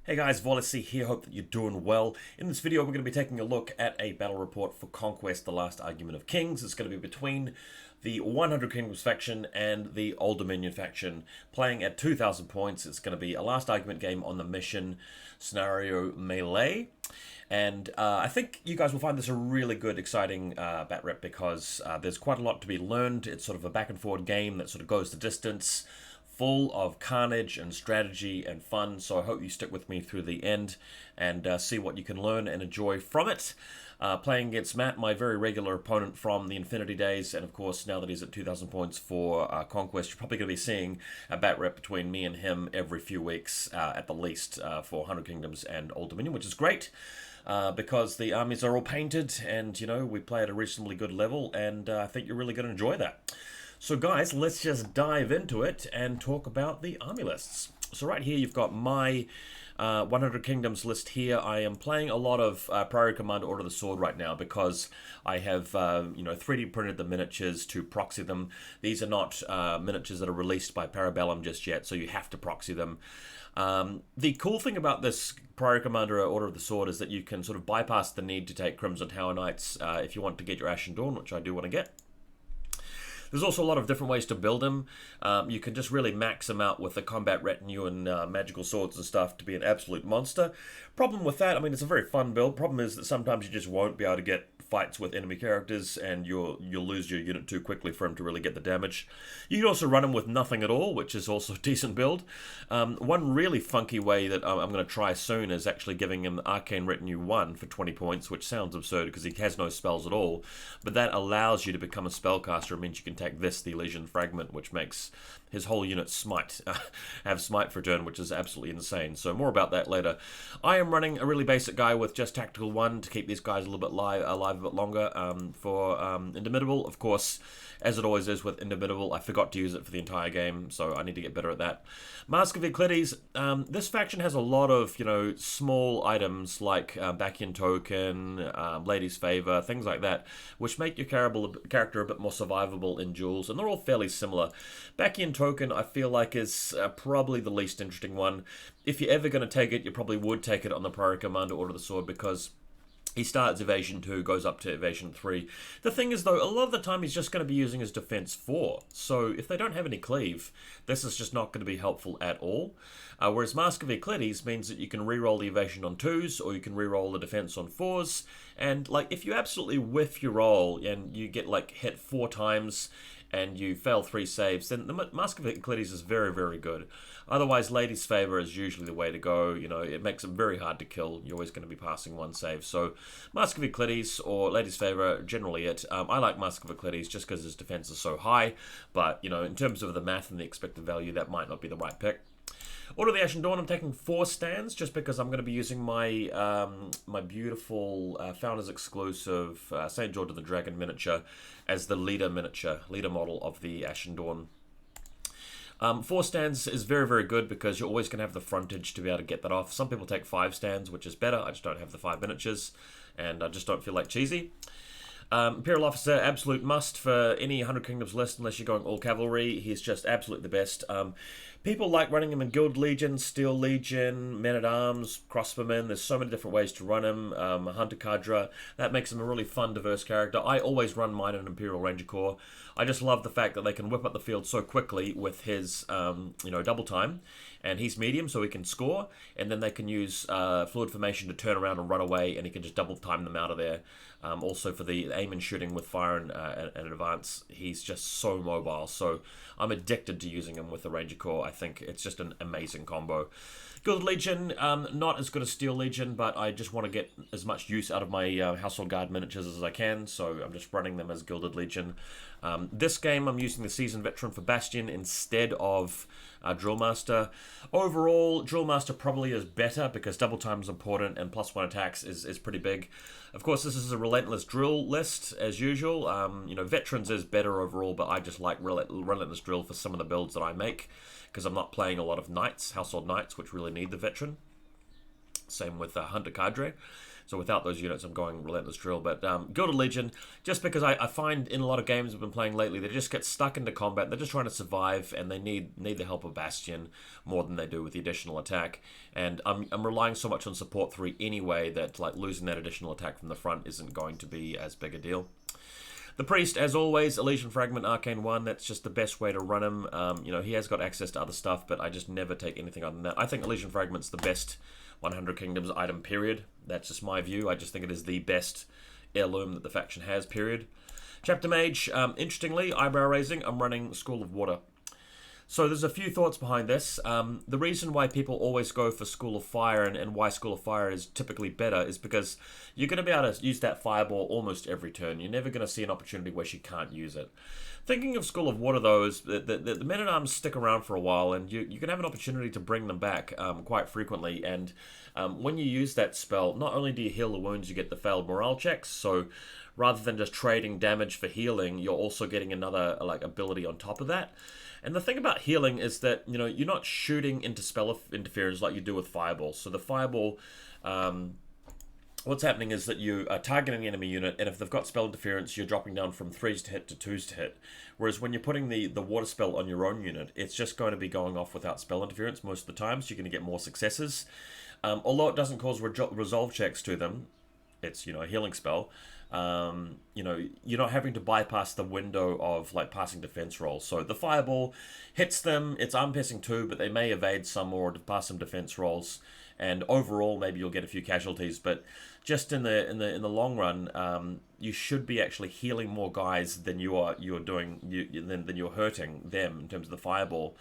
Hey guys, VaulSC here, hope that you're doing well. In this video we're going to be taking a look at a battle report for Conquest, the last argument of kings. It's going to be between the 100 Kingdoms faction and the Old Dominion faction, playing at 2,000 points. It's going to be a last argument game on the mission scenario melee. And I think you guys will find this a really good, exciting bat rep because there's quite a lot to be learned. It's sort of a back and forward game that sort of goes the distance, full of carnage and strategy and fun, so I hope you stick with me through the end and see what you can learn and enjoy from it. Playing against Matt, my very regular opponent from the Infinity days, and of course now that he's at 2,000 points for Conquest, you're probably going to be seeing a bat rep between me and him every few weeks at the least for 100 Kingdoms and Old Dominion, which is great. Because the armies are all painted and, you know, we play at a reasonably good level, and I think you're really going to enjoy that. So guys, let's just dive into it and talk about the army lists. So right here you've got my 100 Kingdoms list here. I am playing a lot of Priory Commander Order of the Sword right now because I have 3D printed the miniatures to proxy them. These are not miniatures that are released by Parabellum just yet, so you have to proxy them. The cool thing about this Priory Commander Order of the Sword is that you can sort of bypass the need to take Crimson Tower Knights if you want to get your Ashen Dawn, which I do want to get. There's also a lot of different ways to build him. You can just really max him out with the combat retinue and magical swords and stuff to be an absolute monster. Problem with that, I mean, it's a very fun build. Problem is that sometimes you just won't be able to get fights with enemy characters and you'll lose your unit too quickly for him to really get the damage. You can also run him with nothing at all, which is also a decent build. One really funky way that I'm going to try soon is actually giving him Arcane Retinue 1 for 20 points, which sounds absurd because he has no spells at all, but that allows you to become a spellcaster. It means you can take this, the Elysian Fragment, which makes his whole unit smite, have smite for turn, which is absolutely insane. So more about that later. I am running a really basic guy with just Tactical 1 to keep these guys a little bit alive a bit longer for Indomitable. Of course, as it always is with Indomitable, I forgot to use it for the entire game, so I need to get better at that. Mask of Eaklides. This faction has a lot of, small items like Bacchian Token, Lady's Favor, things like that, which make your character a bit more survivable in duels, and they're all fairly similar. Bacchian Token, I feel like, is probably the least interesting one. If you're ever going to take it, you probably would take it on the Priory Commander Order of the Sword because he starts Evasion 2, goes up to Evasion 3. The thing is, though, a lot of the time he's just going to be using his Defense 4. So if they don't have any cleave, this is just not going to be helpful at all. Whereas Mask of Eaklides means that you can reroll the Evasion on 2s, or you can reroll the Defense on 4s. And, if you absolutely whiff your roll and you get, hit 4 times and you fail 3 saves, then the Mask of Eaklides is very, very good. Otherwise, Lady's Favor is usually the way to go. It makes it very hard to kill. You're always going to be passing 1 save. So, Mask of Eaklides or Lady's Favor, generally it. I like Mask of Eaklides just because his defense is so high. But, in terms of the math and the expected value, that might not be the right pick. Order of the Ashen Dawn, I'm taking 4 stands just because I'm going to be using my my beautiful Founders exclusive St. George of the Dragon miniature as the leader model of the Ashen Dawn. 4 stands is very, very good because you're always going to have the frontage to be able to get that off. Some people take 5 stands, which is better. I just don't have the 5 miniatures, and I just don't feel like cheesy. Imperial Officer, absolute must for any 100 Kingdoms list unless you're going all cavalry. He's just absolutely the best. People like running him in Gilded Legion, Steel Legion, Men-at-Arms, Crossbowmen. There's so many different ways to run him. Hunter Cadre. That makes him a really fun, diverse character. I always run mine in Imperial Ranger Corps. I just love the fact that they can whip up the field so quickly with his, double time. And he's medium, so he can score. And then they can use Fluid Formation to turn around and run away, and he can just double time them out of there. Also for the aim and shooting with fire and advance, he's just so mobile. So I'm addicted to using him with the Ranger Corps. I think it's just an amazing combo. Gilded Legion, not as good as Steel Legion, but I just want to get as much use out of my Household Guard miniatures as I can, so I'm just running them as Gilded Legion. This game, I'm using the Seasoned Veteran for Bastion instead of Drillmaster. Overall, Drillmaster probably is better because double time is important and +1 attacks is pretty big. Of course, this is a Relentless Drill list, as usual. Veterans is better overall, but I just like Relentless Drill for some of the builds that I make because I'm not playing a lot of Knights, Household Knights, which really need the Veteran. Same with Hunter Cadre. So without those units, I'm going Relentless Drill. But Gilded Legion, just because I find in a lot of games I've been playing lately, they just get stuck into combat. They're just trying to survive, and they need the help of Bastion more than they do with the additional attack. And I'm relying so much on support 3 anyway that like losing that additional attack from the front isn't going to be as big a deal. The Priest, as always, Elysian Fragment, Arcane 1, that's just the best way to run him. You know, he has got access to other stuff, but I just never take anything other than that. I think Elysian Fragment's the best 100 Kingdoms item, period. That's just my view. I just think it is the best heirloom that the faction has, period. Chapter Mage, interestingly, eyebrow raising, I'm running School of Water. So there's a few thoughts behind this. The reason why people always go for School of Fire and why School of Fire is typically better is because you're going to be able to use that Fireball almost every turn. You're never going to see an opportunity where she can't use it. Thinking of School of Water, though, is the Men-at-Arms stick around for a while, and you can have an opportunity to bring them back quite frequently. And when you use that spell, not only do you heal the wounds, you get the failed morale checks. So rather than just trading damage for healing, you're also getting another like ability on top of that. And the thing about healing is that, you know, you're not shooting into spell interference like you do with Fireball. So the Fireball, what's happening is that you are targeting the enemy unit, and if they've got spell interference, you're dropping down from 3s to hit to 2s to hit. Whereas when you're putting the water spell on your own unit, it's just going to be going off without spell interference most of the time, so you're going to get more successes. Although it doesn't cause resolve checks to them, it's, you know, a healing spell. You know, you're not having to bypass the window of like passing defense rolls. So the Fireball hits them, it's arm piercing too, but they may evade some or pass some defense rolls, and overall maybe you'll get a few casualties. But just in the long run, you should be actually healing more guys than you're hurting them in terms of the Fireball.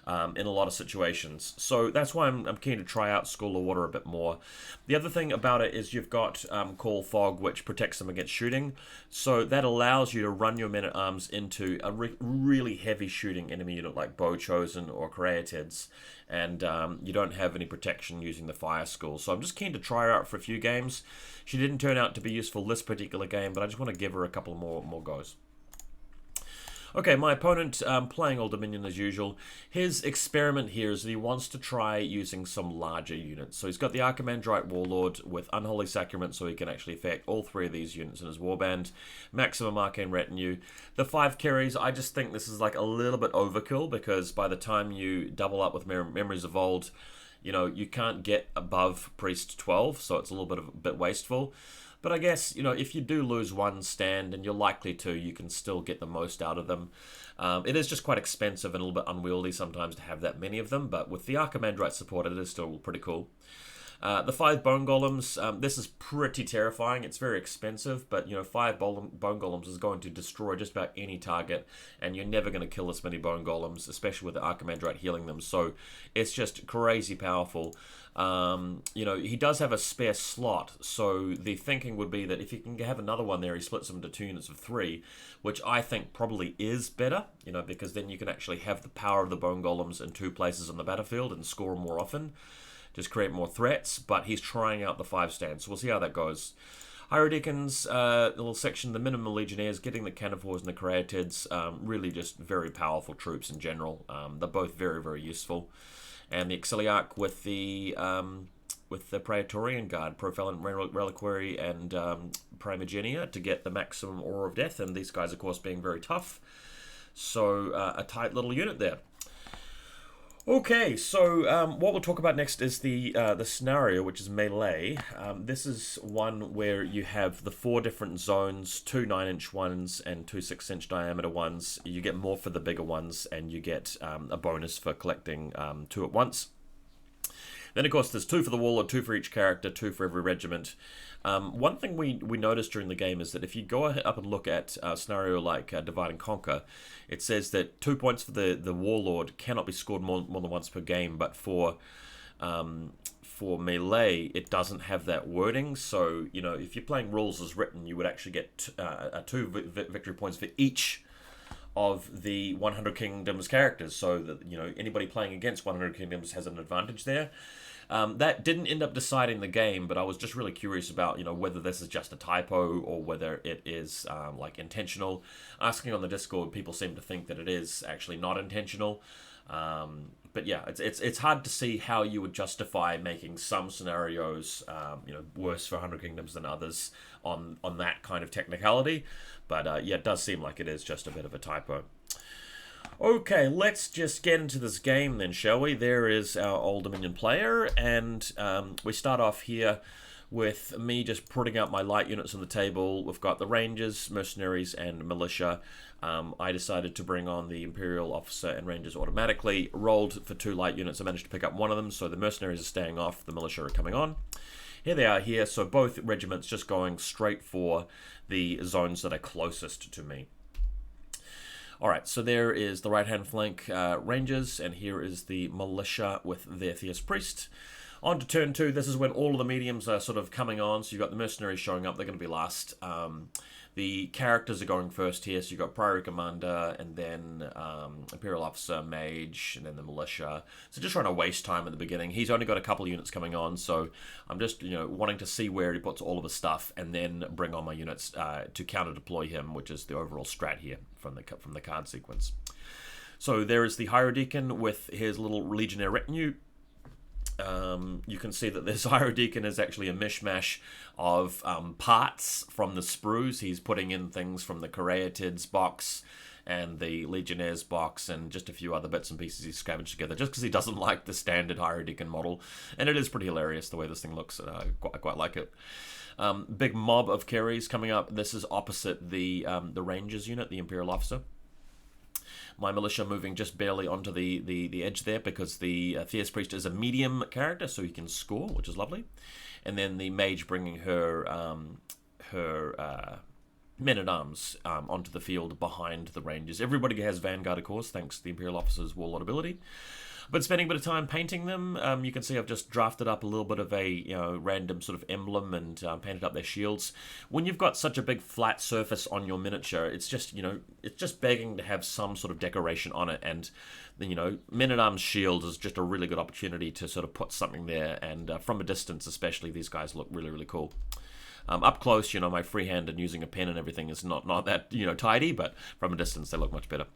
In a lot of situations. So that's why I'm keen to try out School of Water a bit more. The other thing about it is you've got Call Fog, which protects them against shooting. So that allows you to run your Men-at-Arms into a really heavy shooting enemy unit like Bow Chosen or Creatids. And you don't have any protection using the Fire School. So I'm just keen to try her out for a few games. She didn't turn out to be useful this particular game, but I just want to give her a couple more goes. Okay, my opponent, playing Old Dominion as usual. His experiment here is that he wants to try using some larger units. So he's got the Archimandrite Warlord with Unholy Sacrament, so he can actually affect all 3 of these units in his warband. Maximum Arcane Retinue. The 5 Kheres, I just think this is like a little bit overkill, because by the time you double up with Memories of Old, you know, you can't get above Priest 12, so it's a little bit wasteful. But I guess, you know, if you do lose one stand, and you're likely to, you can still get the most out of them. It is just quite expensive and a little bit unwieldy sometimes to have that many of them, but with the Archimandrite support, it is still pretty cool. The 5 Bone Golems, this is pretty terrifying. It's very expensive, but, you know, 5 Bone Golems is going to destroy just about any target, and you're never going to kill this many Bone Golems, especially with the Archimandrite healing them, so it's just crazy powerful. You know, he does have a spare slot, so the thinking would be that if you can have another one there, he splits them into 2 units of 3, which I think probably is better, you know, because then you can actually have the power of the Bone Golems in 2 places on the battlefield and score them more often. Just create more threats, but he's trying out the 5 stands, so we'll see how that goes. Hierodeacons, little section, the minimal Legionnaires, getting the Cannivores and the Creatids, really just very powerful troops in general. They're both very, very useful. And the Auxiliarch with the Praetorian Guard, Profellant Reliquary, and Primogenia to get the maximum Aura of Death, and these guys, of course, being very tough. So, a tight little unit there. Okay, so what we'll talk about next is the scenario, which is melee. This is one where you have the 4 different zones, 2 9-inch ones and 2 6-inch diameter ones. You get more for the bigger ones, and you get a bonus for collecting 2 at once. Then, of course, there's 2 for the Warlord, 2 for each character, 2 for every regiment. One thing we noticed during the game is that if you go up and look at a scenario like Divide and Conquer, it says that 2 points for the Warlord cannot be scored more than once per game, but for melee, it doesn't have that wording. So, you know, if you're playing rules as written, you would actually get 2 victory points for each of the 100 Kingdoms characters, so that, you know, anybody playing against 100 Kingdoms has an advantage there. That didn't end up deciding the game, but I was just really curious about, you know, whether this is just a typo or whether it is like intentional. Asking on the Discord, people seem to think that it is actually not intentional. but yeah, it's hard to see how you would justify making some scenarios, worse for 100 Kingdoms than others on that kind of technicality. But yeah, it does seem like it is just a bit of a typo. Okay, let's just get into this game then, shall we? There is our Old Dominion player, and we start off here with me just putting out my light units on the table. We've got the Rangers, Mercenaries, and Militia. I decided to bring on the Imperial Officer and Rangers automatically. Rolled for 2 light units. I managed to pick up one of them, so the Mercenaries are staying off, the Militia are coming on. Here they are here, so both regiments just going straight for the zones that are closest to me. Alright, so there is the right-hand flank Rangers, and here is the Militia with their Theist Priest. On to turn 2, this is when all of the mediums are sort of coming on, so you've got the Mercenaries showing up, they're going to be last. The characters are going first here, so you've got Priory Commander, and then Imperial Officer, Mage, and then the Militia. So just trying to waste time at the beginning. He's only got a couple of units coming on, so I'm just wanting to see where he puts all of his stuff, and then bring on my units to counter-deploy him, which is the overall strat here from the card sequence. So there is the Hierodeacon with his little Legionnaire retinue. You can see that this Hierodeacon is actually a mishmash of parts from the sprues. He's putting in things from the Caryatids box and the Legionnaires box and just a few other bits and pieces he's scavenged together just because he doesn't like the standard Hierodeacon model. And it is pretty hilarious the way this thing looks. I quite like it. Big mob of Kheres coming up. This is opposite the Rangers unit, the Imperial Officer. My Militia moving just barely onto the edge there because the Theist Priest is a medium character, so he can score, which is lovely. And then the Mage bringing her men-at-arms onto the field behind the Rangers. Everybody has Vanguard, of course, thanks to the Imperial Officer's Warlord ability. But spending a bit of time painting them, you can see I've just drafted up a little bit of a random sort of emblem and painted up their shields. When you've got such a big flat surface on your miniature, it's just it's just begging to have some sort of decoration on it. And Men-at-Arms shield is just a really good opportunity to sort of put something there. And from a distance, especially, these guys look really, really cool. Up close, my freehand and using a pen and everything is not that tidy, but from a distance they look much better.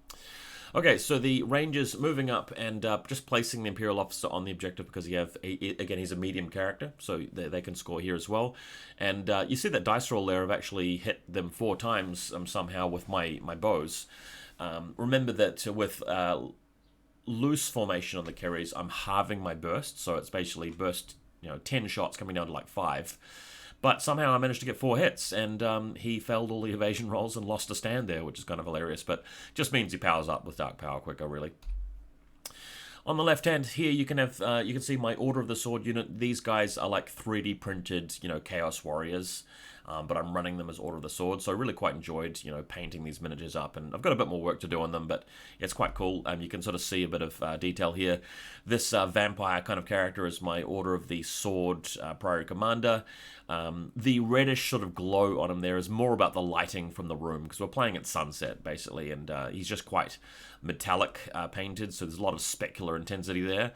Okay, so the Rangers moving up and just placing the Imperial Officer on the objective because again, he's a medium character, so they can score here as well. And you see that dice roll there, I've actually hit them 4 times somehow with my bows. Remember that with loose formation on the Kheres, I'm halving my burst, so it's basically burst, 10 shots coming down to like 5. But somehow I managed to get 4 hits, and he failed all the evasion rolls and lost a stand there, which is kind of hilarious, but just means he powers up with Dark Power quicker, really. On the left hand here, you can see my Order of the Sword unit. These guys are like 3D printed, Chaos Warriors, but I'm running them as Order of the Sword, so I really quite enjoyed, painting these miniatures up, and I've got a bit more work to do on them, but it's quite cool. You can sort of see a bit of detail here. This vampire kind of character is my Order of the Sword Priory Commander. The reddish sort of glow on him there is more about the lighting from the room, because we're playing at sunset, basically, and he's just quite metallic painted, so there's a lot of specular intensity there.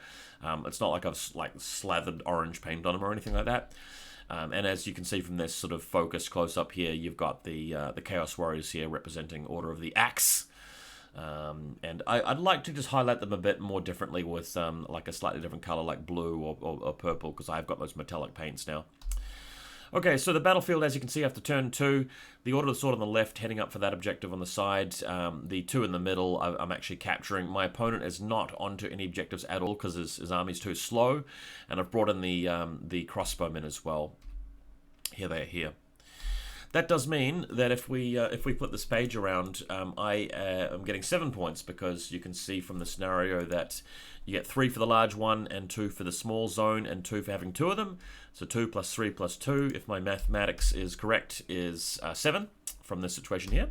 It's not like I've slathered orange paint on him or anything like that. And as you can see from this sort of focused close-up here, you've got the Chaos Warriors here representing Order of the Axe. And I'd like to just highlight them a bit more differently with like a slightly different color like blue or purple, because I've got those metallic paints now. Okay, so the battlefield, as you can see, after turn 2, the Order of the Sword on the left, heading up for that objective on the side. The 2 in the middle, I'm actually capturing. My opponent is not onto any objectives at all because his army's too slow, and I've brought in the crossbowmen as well. Here they are here. That does mean that if we flip this page around, I am getting 7 points, because you can see from the scenario that you get 3 for the large one and 2 for the small zone and 2 for having 2 of them. So 2 plus 3 plus 2, if my mathematics is correct, is 7 from this situation here.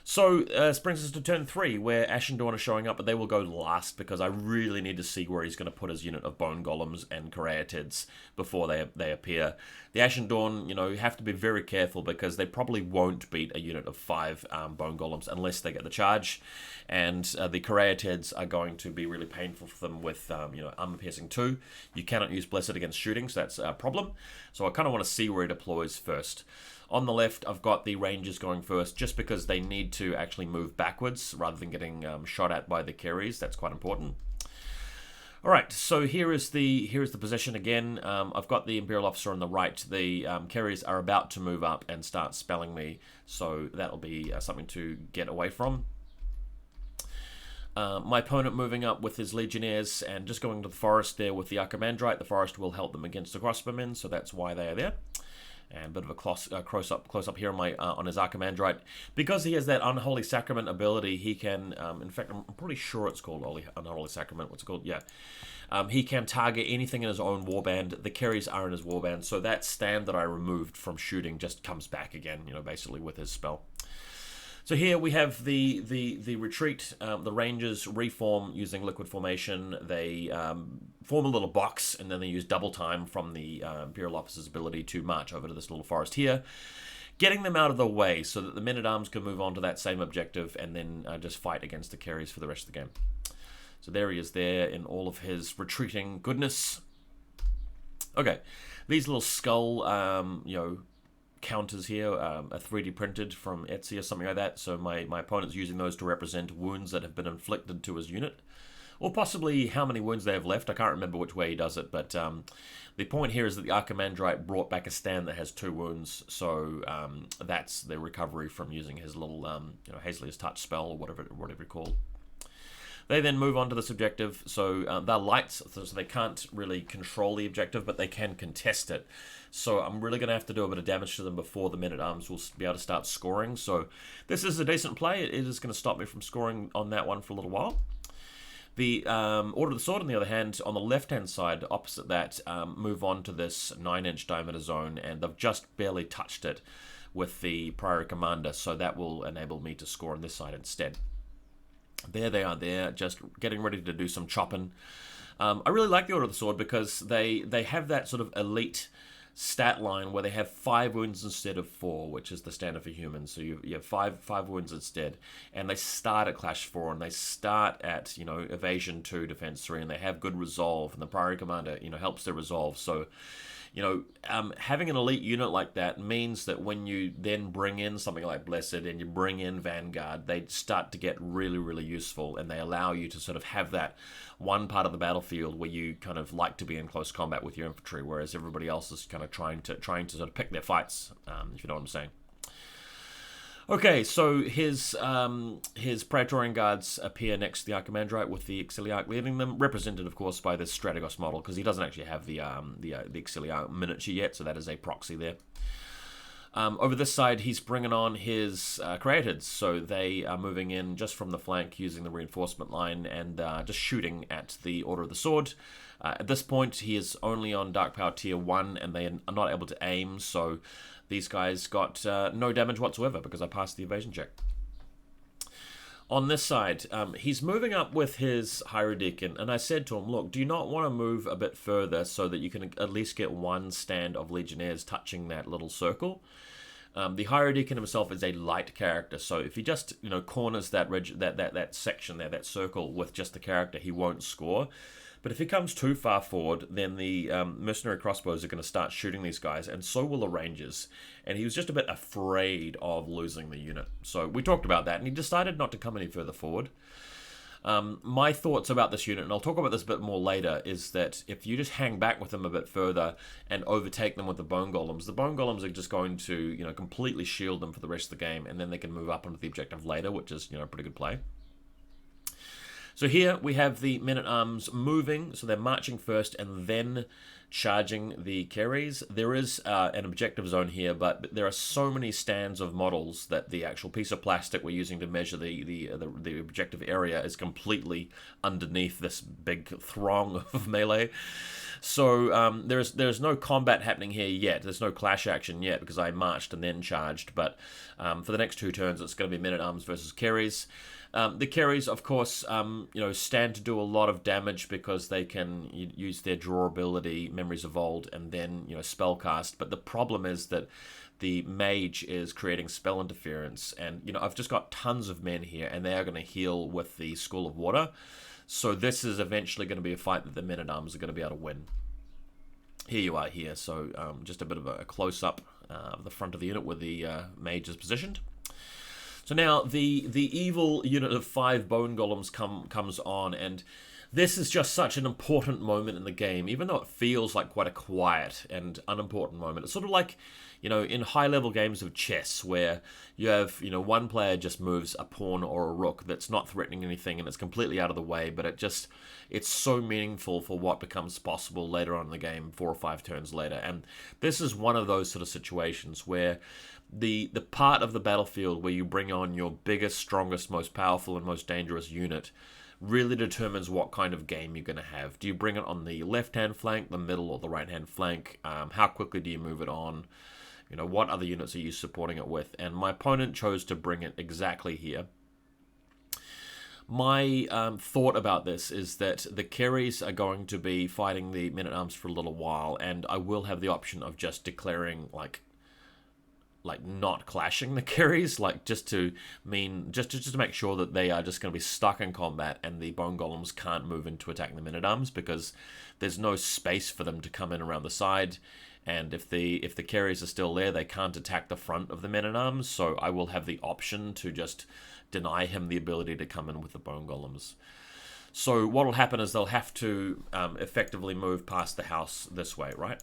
So this brings us to turn 3, where Ashen are showing up, but they will go last because I really need to see where he's going to put his unit of Bone Golems and Caryatids before they appear. The Ashen Dawn, you have to be very careful because they probably won't beat a unit of 5 Bone Golems unless they get the charge. And the Caryatids are going to be really painful for them with, Armor Piercing 2. You cannot use Blessed against shooting, so that's a problem. So I kind of want to see where he deploys first. On the left, I've got the Rangers going first, just because they need to actually move backwards rather than getting shot at by the Kheres. That's quite important. All right, so here is the position again. I've got the Imperial officer on the right. The Kheres are about to move up and start spelling me, so that'll be something to get away from. My opponent moving up with his Legionnaires and just going to the forest there with the Archimandrite. The forest will help them against the crossbowmen, so that's why they are there. And a bit of a close up here on my on his Archimandrite. Because he has that Unholy Sacrament ability, he can, in fact, I'm pretty sure it's called Unholy Sacrament. What's it called? Yeah. He can target anything in his own warband. The Kheres are in his warband, so that stand that I removed from shooting just comes back again, you know, basically with his spell. So here we have the retreat. The Rangers reform using liquid formation. They form a little box, and then they use double time from the Imperial officer's ability to march over to this little forest here, getting them out of the way so that the men-at-arms can move on to that same objective and then just fight against the Kheres for the rest of the game. So there he is there in all of his retreating goodness. Okay, these little skull, you know, counters here are 3D printed from Etsy or something like that, so my opponent's using those to represent wounds that have been inflicted to his unit, or possibly how many wounds they have left. I can't remember which way he does it, but the point here is that the Archimandrite brought back a stand that has 2 wounds, so that's the recovery from using his little you know, Hazelius touch spell or whatever you call. They then move on to this objective, so they're lights, so they can't really control the objective, but they can contest it. So I'm really going to have to do a bit of damage to them before the men-at-arms will be able to start scoring. So this is a decent play. It is going to stop me from scoring on that one for a little while. The Order of the Sword, on the other hand, on the left-hand side, opposite that, move on to this 9-inch diameter zone, and they've just barely touched it with the Priory Commander, so that will enable me to score on this side instead. There they are there, just getting ready to do some chopping. I really like the Order of the Sword because they have that sort of elite stat line where they have 5 wounds instead of 4, which is the standard for humans. So you have 5 wounds instead, and they start at Clash 4, and they start at, you know, Evasion 2, Defense 3, and they have good resolve, and the Priory Commander, you know, helps their resolve. So, you know, having an elite unit like that means that when you then bring in something like Blessed and you bring in Vanguard, they start to get really, really useful, and they allow you to sort of have that one part of the battlefield where you kind of like to be in close combat with your infantry, whereas everybody else is kind of trying to sort of pick their fights, if you know what I'm saying. Okay, so his Praetorian Guards appear next to the Archimandrite with the Auxiliarch leading them, represented, of course, by this Strategos model, because he doesn't actually have the Auxiliarch miniature yet, so that is a proxy there. Over this side, he's bringing on his Creatids, so they are moving in just from the flank using the reinforcement line and just shooting at the Order of the Sword. At this point, he is only on Dark Power Tier 1, and they are not able to aim, so these guys got no damage whatsoever because I passed the evasion check. On this side, he's moving up with his Hierodeacon, and I said to him, look, do you not want to move a bit further so that you can at least get one stand of Legionnaires touching that little circle? The Hierodeacon himself is a light character, so if he just, you know, corners that section there, that circle with just the character, he won't score. But if he comes too far forward, then the Mercenary Crossbows are going to start shooting these guys, and so will the Rangers. And he was just a bit afraid of losing the unit. So we talked about that, and he decided not to come any further forward. My thoughts about this unit, and I'll talk about this a bit more later, is that if you just hang back with them a bit further and overtake them with the Bone Golems are just going to, you know, completely shield them for the rest of the game, and then they can move up onto the objective later, which is, you know, a pretty good play. So here we have the men-at-arms moving, so they're marching first and then charging the Kheres. There is an objective zone here, but there are so many stands of models that the actual piece of plastic we're using to measure the objective area is completely underneath this big throng of melee. So there's no combat happening here yet. There's no clash action yet because I marched and then charged. But for the next 2 turns, it's going to be men-at-arms versus Kheres. The Kheres, of course, you know, stand to do a lot of damage because they can use their draw ability, Memories of Old, and then, you know, spellcast. But the problem is that the Mage is creating spell interference, and, you know, I've just got tons of men here, and they are going to heal with the School of Water. So this is eventually going to be a fight that the men-at-arms are going to be able to win. Here you are here, so just a bit of a close-up of the front of the unit where the Mage is positioned. So now the evil unit of 5 Bone Golems comes on, and This is just such an important moment in the game, even though it feels like quite a quiet and unimportant moment. It's sort of like, you know, in high-level games of chess where you have, you know, one player just moves a pawn or a rook that's not threatening anything and it's completely out of the way, but it's so meaningful for what becomes possible later on in the game, 4 or 5 turns later. And this is one of those sort of situations where the part of the battlefield where you bring on your biggest, strongest, most powerful, and most dangerous unit really determines what kind of game you're going to have. Do you bring it on the left-hand flank, the middle, or the right-hand flank? How quickly do you move it on? You know, what other units are you supporting it with? And my opponent chose to bring it exactly here. My thought about this is that the Kheres are going to be fighting the men-at-arms for a little while, and I will have the option of just declaring, like not clashing the Kheres, like just to make sure that they are just going to be stuck in combat and the bone golems can't move into attacking the men-at-arms because there's no space for them to come in around the side, and if the Kheres are still there, they can't attack the front of the men-at-arms. So I will have the option to just deny him the ability to come in with the bone golems. So what will happen is they'll have to effectively move past the house this way, right?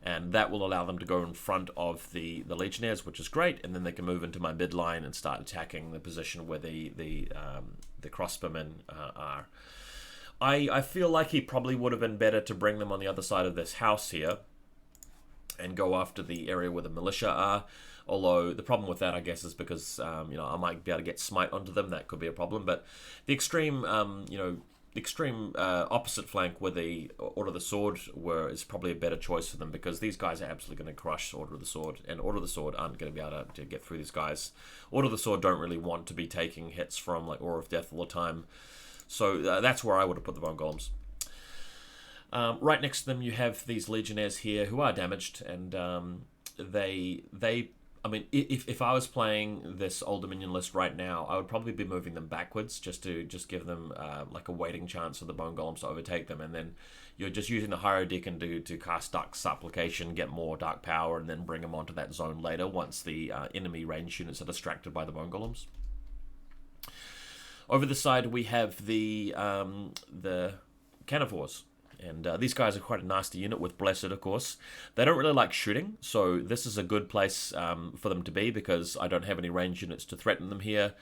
And that will allow them to go in front of the Legionnaires, which is great, and then they can move into my midline and start attacking the position where the crossbowmen are. I feel like he probably would have been better to bring them on the other side of this house here and go after the area where the militia are. Although the problem with that, I guess, is because you know, I might be able to get smite onto them. That could be a problem. But the extreme opposite flank where the Order of the Sword is probably a better choice for them, because these guys are absolutely going to crush Order of the Sword, and Order of the Sword aren't going to be able to get through these guys. Order of the Sword don't really want to be taking hits from like Aura of Death all the time, so that's where I would have put the bone golems. Right next to them you have these Legionnaires here who are damaged, and I mean, if I was playing this Old Dominion list right now, I would probably be moving them backwards just to give them like a waiting chance for the bone golems to overtake them, and then you're just using the Hierodeacon to cast Dark Supplication, get more dark power, and then bring them onto that zone later once the enemy range units are distracted by the bone golems. Over the side we have the Carnivores. And these guys are quite a nasty unit with Blessed, of course. They don't really like shooting, so this is a good place for them to be, because I don't have any range units to threaten them here.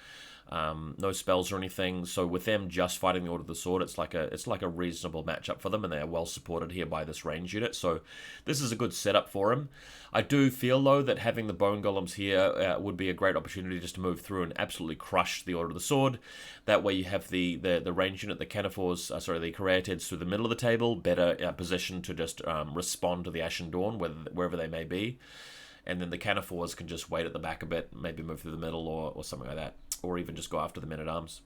No spells or anything, so with them just fighting the Order of the Sword, it's like a reasonable matchup for them, and they are well supported here by this range unit, so this is a good setup for him. I do feel, though, that having the bone golems here would be a great opportunity just to move through and absolutely crush the Order of the Sword. That way you have the range unit, the Carnivores, the Caryatids through the middle of the table, better positioned to just respond to the Ashen Dawn, wherever they may be. And then the Carnivores can just wait at the back a bit, maybe move through the middle or something like that, or even just go after the men-at-arms.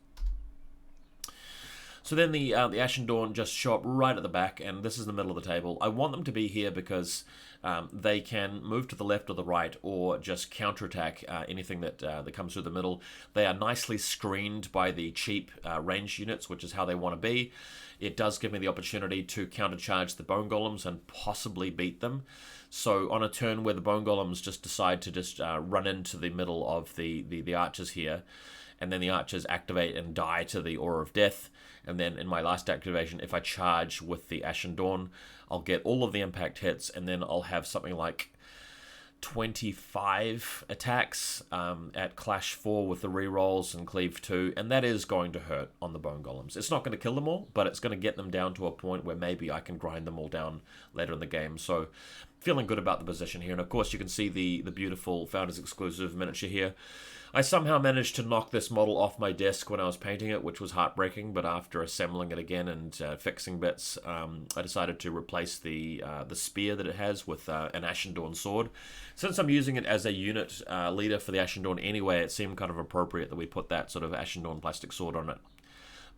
So then the Ashen Dawn just show up right at the back, and this is the middle of the table. I want them to be here because they can move to the left or the right, or just counterattack anything that comes through the middle. They are nicely screened by the cheap ranged units, which is how they want to be. It does give me the opportunity to countercharge the bone golems and possibly beat them. So on a turn where the bone golems just decide to just run into the middle of the archers here, and then the archers activate and die to the Aura of Death, and then in my last activation, if I charge with the Ashen Dawn, I'll get all of the impact hits, and then I'll have something like 25 attacks at Clash 4 with the rerolls and Cleave 2, and that is going to hurt on the bone golems. It's not going to kill them all, but it's going to get them down to a point where maybe I can grind them all down later in the game. So feeling good about the position here, and of course you can see the beautiful Founders exclusive miniature here. I somehow managed to knock this model off my desk when I was painting it, which was heartbreaking, but after assembling it again and fixing bits, I decided to replace the spear that it has with an Ashen Dawn sword. Since I'm using it as a unit leader for the Ashen Dawn anyway, it seemed kind of appropriate that we put that sort of Ashen Dawn plastic sword on it.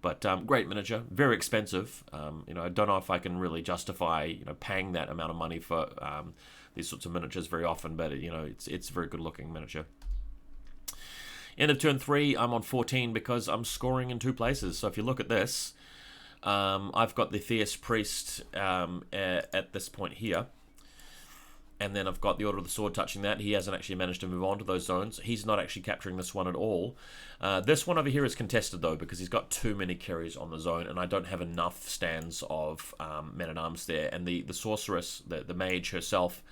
But great miniature, very expensive. You know, I don't know if I can really justify paying that amount of money for these sorts of miniatures very often, but it's a very good looking miniature. End of turn 3, I'm on 14 because I'm scoring in 2 places. So if you look at this, I've got the Theist Priest at this point here. And then I've got the Order of the Sword touching that. He hasn't actually managed to move on to those zones. He's not actually capturing this one at all. This one over here is contested, though, because he's got too many Kheres on the zone, and I don't have enough stands of men-at-arms there. And the Sorceress, the Mage herself,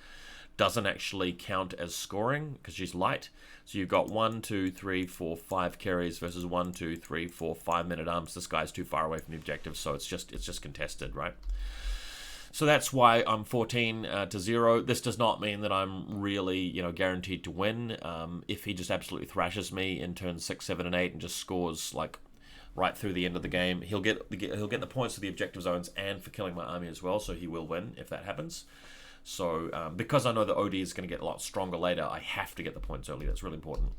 doesn't actually count as scoring, because she's light. So you've got 1, 2, 3, 4, 5 Kheres versus 1, 2, 3, 4, 5 men-at-arms. This guy's too far away from the objective, so it's just contested, right? So that's why I'm 14 to 0. This does not mean that I'm really, guaranteed to win. If he just absolutely thrashes me in turns 6, 7, and 8 and just scores like right through the end of the game, he'll get the points for the objective zones and for killing my army as well. So he will win if that happens. So because I know that OD is going to get a lot stronger later, I have to get the points early. That's really important.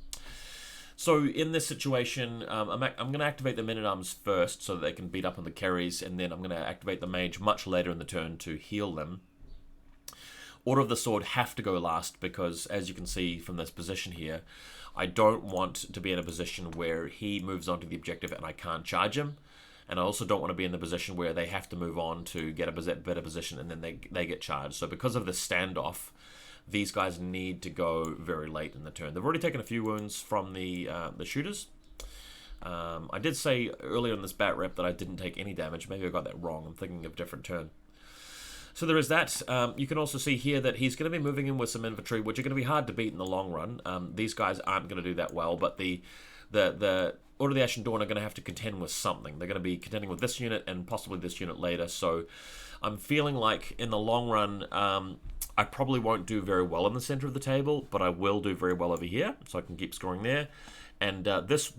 So in this situation, I'm going to activate the men-at-arms first so that they can beat up on the Kheres, and then I'm going to activate the Mage much later in the turn to heal them. Order of the Sword have to go last because, as you can see from this position here, I don't want to be in a position where he moves on to the objective and I can't charge him. And I also don't want to be in the position where they have to move on to get a better position and then they get charged. So because of this standoff, these guys need to go very late in the turn. They've already taken a few wounds from the shooters. I did say earlier in this bat rep that I didn't take any damage. Maybe I got that wrong. I'm thinking of a different turn. So there is that. You can also see here that he's going to be moving in with some infantry, which are going to be hard to beat in the long run. These guys aren't going to do that well, but the Order of the Ashen Dawn are going to have to contend with something. They're going to be contending with this unit and possibly this unit later. So I'm feeling like in the long run, I probably won't do very well in the center of the table, but I will do very well over here, so I can keep scoring there. And this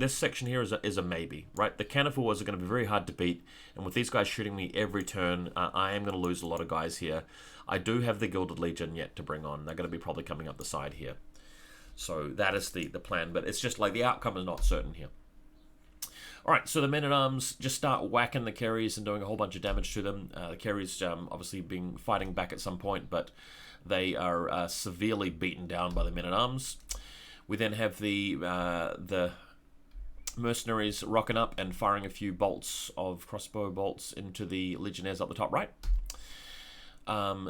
section here is a maybe, right? The Cannonball wars are going to be very hard to beat, and with these guys shooting me every turn, I am going to lose a lot of guys here. I do have the Gilded Legion yet to bring on. They're going to be probably coming up the side here. So that is the plan, but it's just like the outcome is not certain here. Alright, so the men-at-arms just start whacking the Kheres and doing a whole bunch of damage to them. The Kheres obviously being fighting back at some point, but they are severely beaten down by the men-at-arms. We then have the mercenaries rocking up and firing a few bolts of crossbow bolts into the Legionnaires up the top right.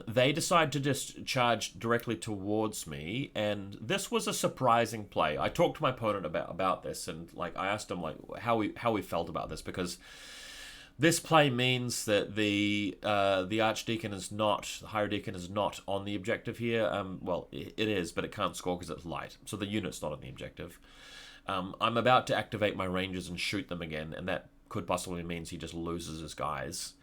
They decide to just charge directly towards me, and this was a surprising play. I talked to my opponent about this, and like I asked him like how he felt about this, because this play means that the Archdeacon is not, the Higher Deacon is not on the objective here. Well, it is, but it can't score because it's light, so the unit's not on the objective. I'm about to activate my Rangers and shoot them again, and that could possibly means he just loses his guys.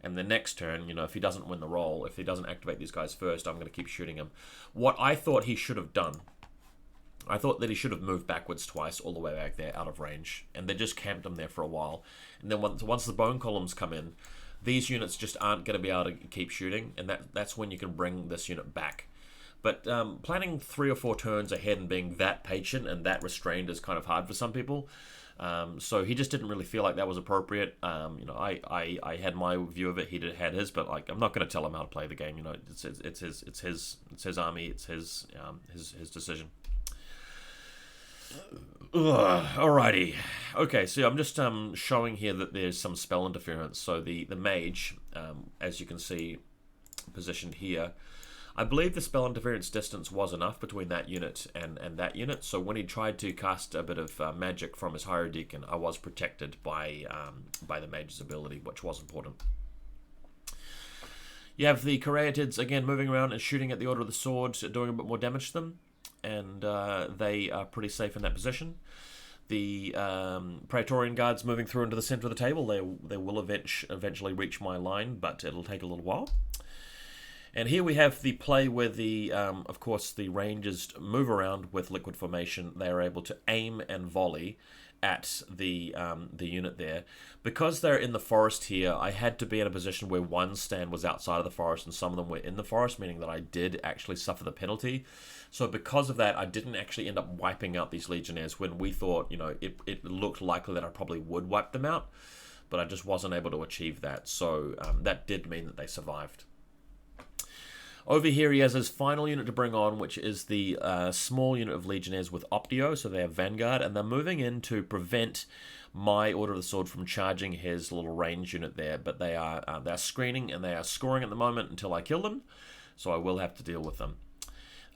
And the next turn, if he doesn't win the roll, if he doesn't activate these guys first, I'm going to keep shooting him. What I thought he should have done, I thought that he should have moved backwards twice all the way back there out of range. And they just camped him there for a while. And then once the bone columns come in, these units just aren't going to be able to keep shooting. And that's when you can bring this unit back. But planning 3 or 4 turns ahead and being that patient and that restrained is kind of hard for some people. So he just didn't really feel like that was appropriate. I had my view of it. He had his, but like I'm not going to tell him how to play the game. It's his army. It's his decision. Alrighty. Okay, so I'm just showing here that there's some spell interference. So the Mage, as you can see, positioned here. I believe the spell interference distance was enough between that unit and that unit, so when he tried to cast a bit of magic from his Higher Deacon, I was protected by the Mage's ability, which was important. You have the Caryatids, again, moving around and shooting at the Order of the Sword, doing a bit more damage to them, and they are pretty safe in that position. The Praetorian Guards moving through into the center of the table, they will eventually reach my line, but it'll take a little while. And here we have the play where of course, the Rangers move around with liquid formation. They are able to aim and volley at the unit there. Because they're in the forest here, I had to be in a position where one stand was outside of the forest and some of them were in the forest, meaning that I did actually suffer the penalty. So because of that, I didn't actually end up wiping out these Legionnaires when we thought, it looked likely that I probably would wipe them out, but I just wasn't able to achieve that. So that did mean that they survived. Over here he has his final unit to bring on, which is the small unit of Legionnaires with Optio, so they have Vanguard, and they're moving in to prevent my Order of the Sword from charging his little range unit there, but they're screening and they are scoring at the moment until I kill them. so I will have to deal with them.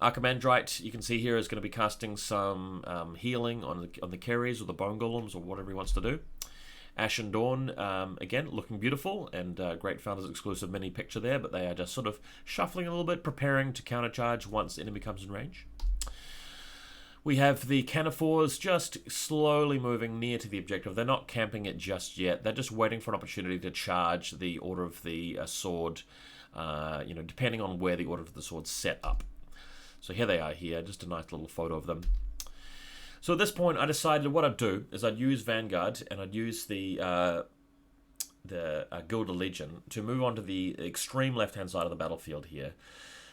Archimandrite, you can see here, is going to be casting some healing on the Kheres or the Bone Golems or whatever he wants to do. Ashen Dawn, again, looking beautiful, and great Founders exclusive mini picture there, but they are just sort of shuffling a little bit, preparing to countercharge once the enemy comes in range. We have the Cannifors just slowly moving near to the objective. They're not camping it just yet. They're just waiting for an opportunity to charge the Order of the Sword, depending on where the Order of the Sword's set up. So here they are here, just a nice little photo of them. So at this point, I decided what I'd do is I'd use Vanguard and I'd use the Gilded Legion to move on to the extreme left-hand side of the battlefield here,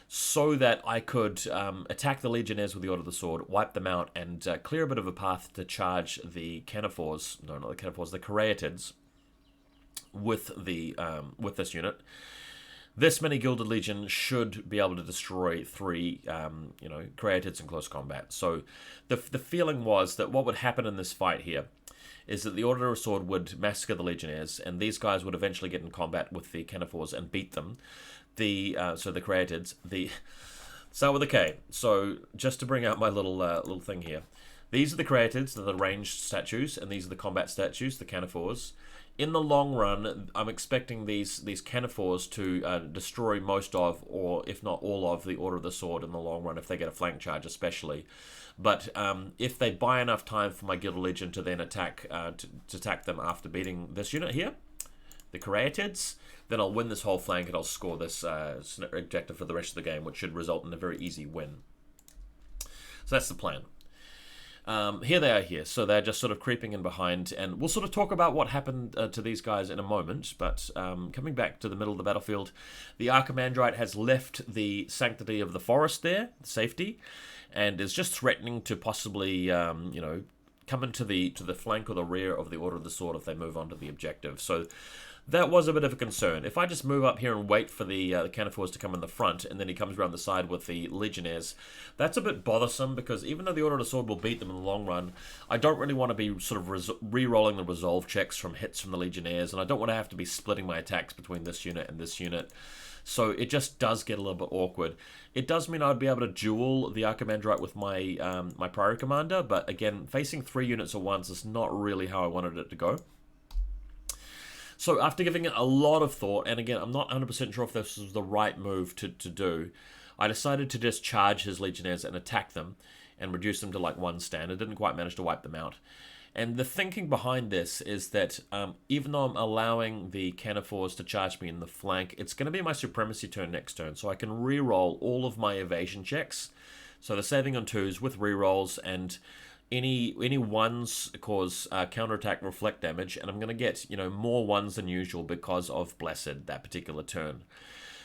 so that I could attack the Legionnaires with the Order of the Sword, wipe them out, and clear a bit of a path to charge the Cannifors, no, not the Cannifors, the Caryatids with this unit. This many Gilded Legion should be able to destroy 3, Caryatids in close combat. So the feeling was that what would happen in this fight here is that the Order of the Sword would massacre the Legionnaires, and these guys would eventually get in combat with the Cannifors and beat them. The Caryatids, start with a K. So just to bring out my little thing here, these are the Caryatids, they're the ranged statues, and these are the combat statues, the Cannifors. In the long run, I'm expecting these Cannifors to destroy most of, or if not all of, the Order of the Sword in the long run, if they get a flank charge especially. But if they buy enough time for my Gilded Legion to then attack to attack them after beating this unit here, the Caryatids, then I'll win this whole flank and I'll score this objective for the rest of the game, which should result in a very easy win. So that's the plan. Here they are here, so they're just sort of creeping in behind, and we'll sort of talk about what happened to these guys in a moment, but coming back to the middle of the battlefield, the Archimandrite has left the sanctity of the forest there, safety, and is just threatening to possibly, come into the flank or the rear of the Order of the Sword if they move on to the objective. So that was a bit of a concern. If I just move up here and wait for the Cannifors to come in the front, and then he comes around the side with the Legionnaires, that's a bit bothersome, because even though the Order of the Sword will beat them in the long run, I don't really want to be sort of re-rolling the resolve checks from hits from the Legionnaires, and I don't want to have to be splitting my attacks between this unit and this unit. So it just does get a little bit awkward. It does mean I'd be able to duel the Archimandrite with my my Priory Commander, but again, facing 3 units at once is not really how I wanted it to go. So after giving it a lot of thought, and again, I'm not 100% sure if this was the right move to do, I decided to just charge his Legionnaires and attack them and reduce them to like 1 stand. I didn't quite manage to wipe them out. And the thinking behind this is that even though I'm allowing the Cannifors to charge me in the flank, it's going to be my Supremacy turn next turn, so I can re-roll all of my evasion checks. So the saving on 2s with re-rolls, and any 1s cause counterattack reflect damage, and I'm going to get more 1s than usual because of Blessed that particular turn.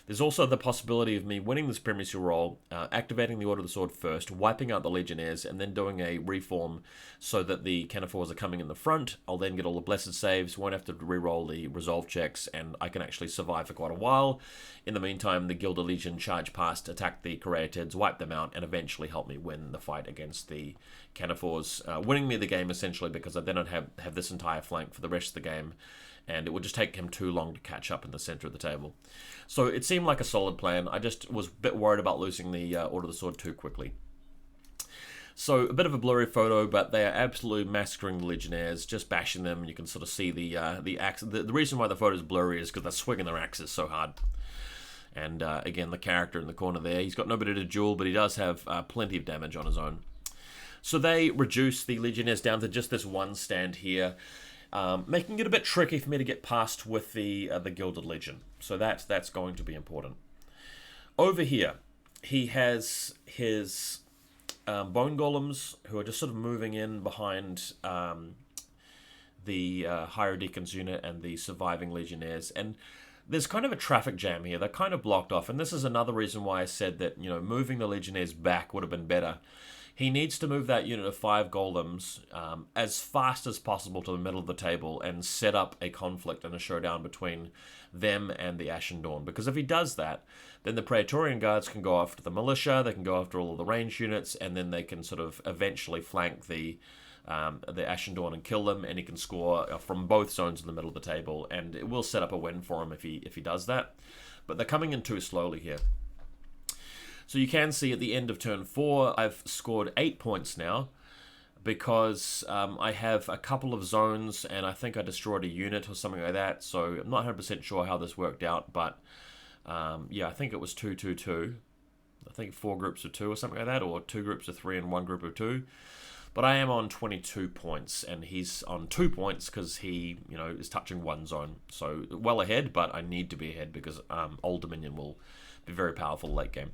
There's also the possibility of me winning the Supremacy roll, activating the Order of the Sword first, wiping out the Legionnaires, and then doing a reform so that the Cannifors are coming in the front. I'll then get all the Blessed saves, won't have to re-roll the Resolve checks, and I can actually survive for quite a while. In the meantime, the Gilded Legion charge past, attack the Caryatids, wipe them out, and eventually help me win the fight against the Cannifors, winning me the game essentially, because I then don't have this entire flank for the rest of the game, and it would just take him too long to catch up in the center of the table. So it seemed like a solid plan. I just was a bit worried about losing the Order of the Sword too quickly. So a bit of a blurry photo, but they are absolutely massacring the Legionnaires, just bashing them. You can sort of see the axe. The reason why the photo is blurry is because they're swinging their axes so hard. And again, the character in the corner there, he's got nobody to duel, but he does have plenty of damage on his own. So they reduce the Legionnaires down to just this 1 stand here, making it a bit tricky for me to get past with the Gilded Legion. So that's going to be important. Over here, he has his Bone Golems, who are just sort of moving in behind the Hierodeacon's unit and the surviving Legionnaires. And there's kind of a traffic jam here. They're kind of blocked off. And this is another reason why I said that, moving the Legionnaires back would have been better. He needs to move that unit of 5 Golems as fast as possible to the middle of the table and set up a conflict and a showdown between them and the Ashen Dawn. Because if he does that, then the Praetorian Guards can go after the Militia, they can go after all of the ranged units, and then they can sort of eventually flank the Ashen Dawn and kill them, and he can score from both zones in the middle of the table, and it will set up a win for him if he does that. But they're coming in too slowly here. So you can see at the end of turn 4, I've scored 8 points now, because I have a couple of zones, and I think I destroyed a unit or something like that, so I'm not 100% sure how this worked out, but yeah, I think it was 2-2-2. I think 4 groups of 2 or something like that, or 2 groups of 3 and 1 group of 2. But I am on 22 points, and he's on 2 points because he, you know, is touching 1 zone. So well ahead, but I need to be ahead because Old Dominion will be very powerful late game.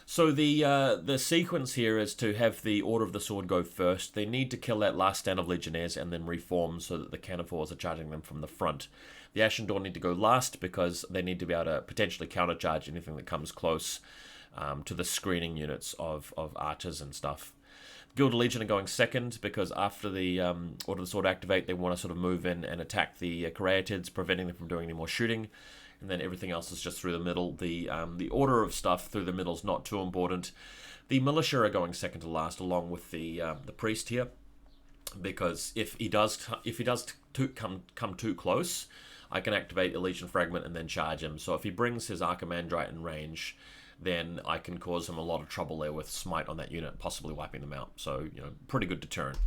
So the sequence here is to have the Order of the Sword go first. They need to kill that last stand of Legionnaires and then reform so that the Cannonballs are charging them from the front. The Ashen Dawn need to go last because they need to be able to potentially countercharge anything that comes close to the screening units of archers and stuff. Gilded Legion are going second because after the Order of the Sword activate, they want to sort of move in and attack the Caryatids, preventing them from doing any more shooting. And then everything else is just through the middle. The order of stuff through the middle is not too important. The Militia are going second to last, along with the Priest here, because if he does come too close, I can activate Elysian Fragment and then charge him. So if he brings his Archimandrite in range, then I can cause him a lot of trouble there with Smite on that unit, possibly wiping them out. So, you know, pretty good deterrent.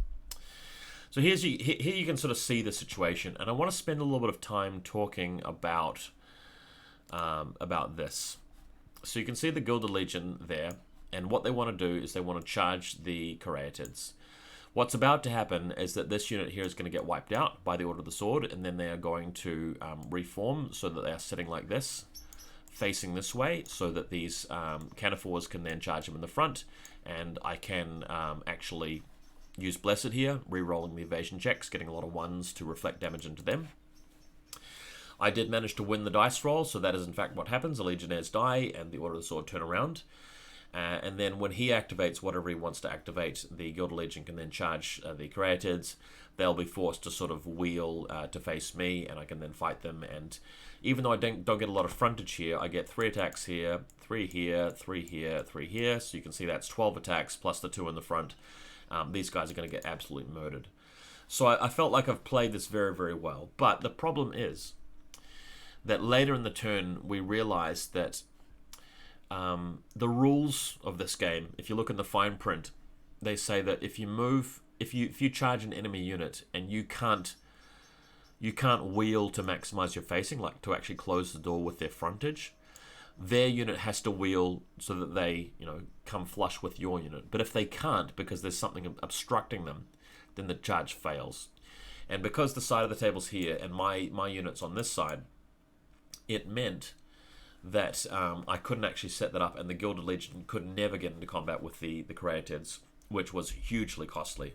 So here you can sort of see the situation, and I want to spend a little bit of time talking about this. So you can see the Gilded Legion there, and what they want to do is they want to charge the Caryatids. What's about to happen is that this unit here is going to get wiped out by the Order of the Sword, and then they are going to reform so that they are sitting like this, facing this way, so that these Cannonballs can then charge them in the front, and I can actually use Blessed here, re-rolling the evasion checks, getting a lot of 1s to reflect damage into them. I did manage to win the dice roll, so that is in fact what happens. The Legionnaires die, and the Order of the Sword turn around. And then when he activates whatever he wants to activate, the Gilded Legion can then charge the Caryatids. They'll be forced to sort of wheel to face me, and I can then fight them. And even though I don't get a lot of frontage here, I get 3 attacks here, 3 here, 3 here, 3 here. So you can see that's 12 attacks plus the 2 in the front. These guys are going to get absolutely murdered. So I felt like I've played this very, very well. But the problem is that later in the turn, we realized that the rules of this game, if you look in the fine print, they say that if you charge an enemy unit and you can't wheel to maximize your facing, like to actually close the door with their frontage, their unit has to wheel so that they, you know, come flush with your unit. But if they can't, because there's something obstructing them, then the charge fails. And because the side of the table's here and my unit's on this side, it meant that I couldn't actually set that up, and the Gilded Legion could never get into combat with the Caryatids, which was hugely costly.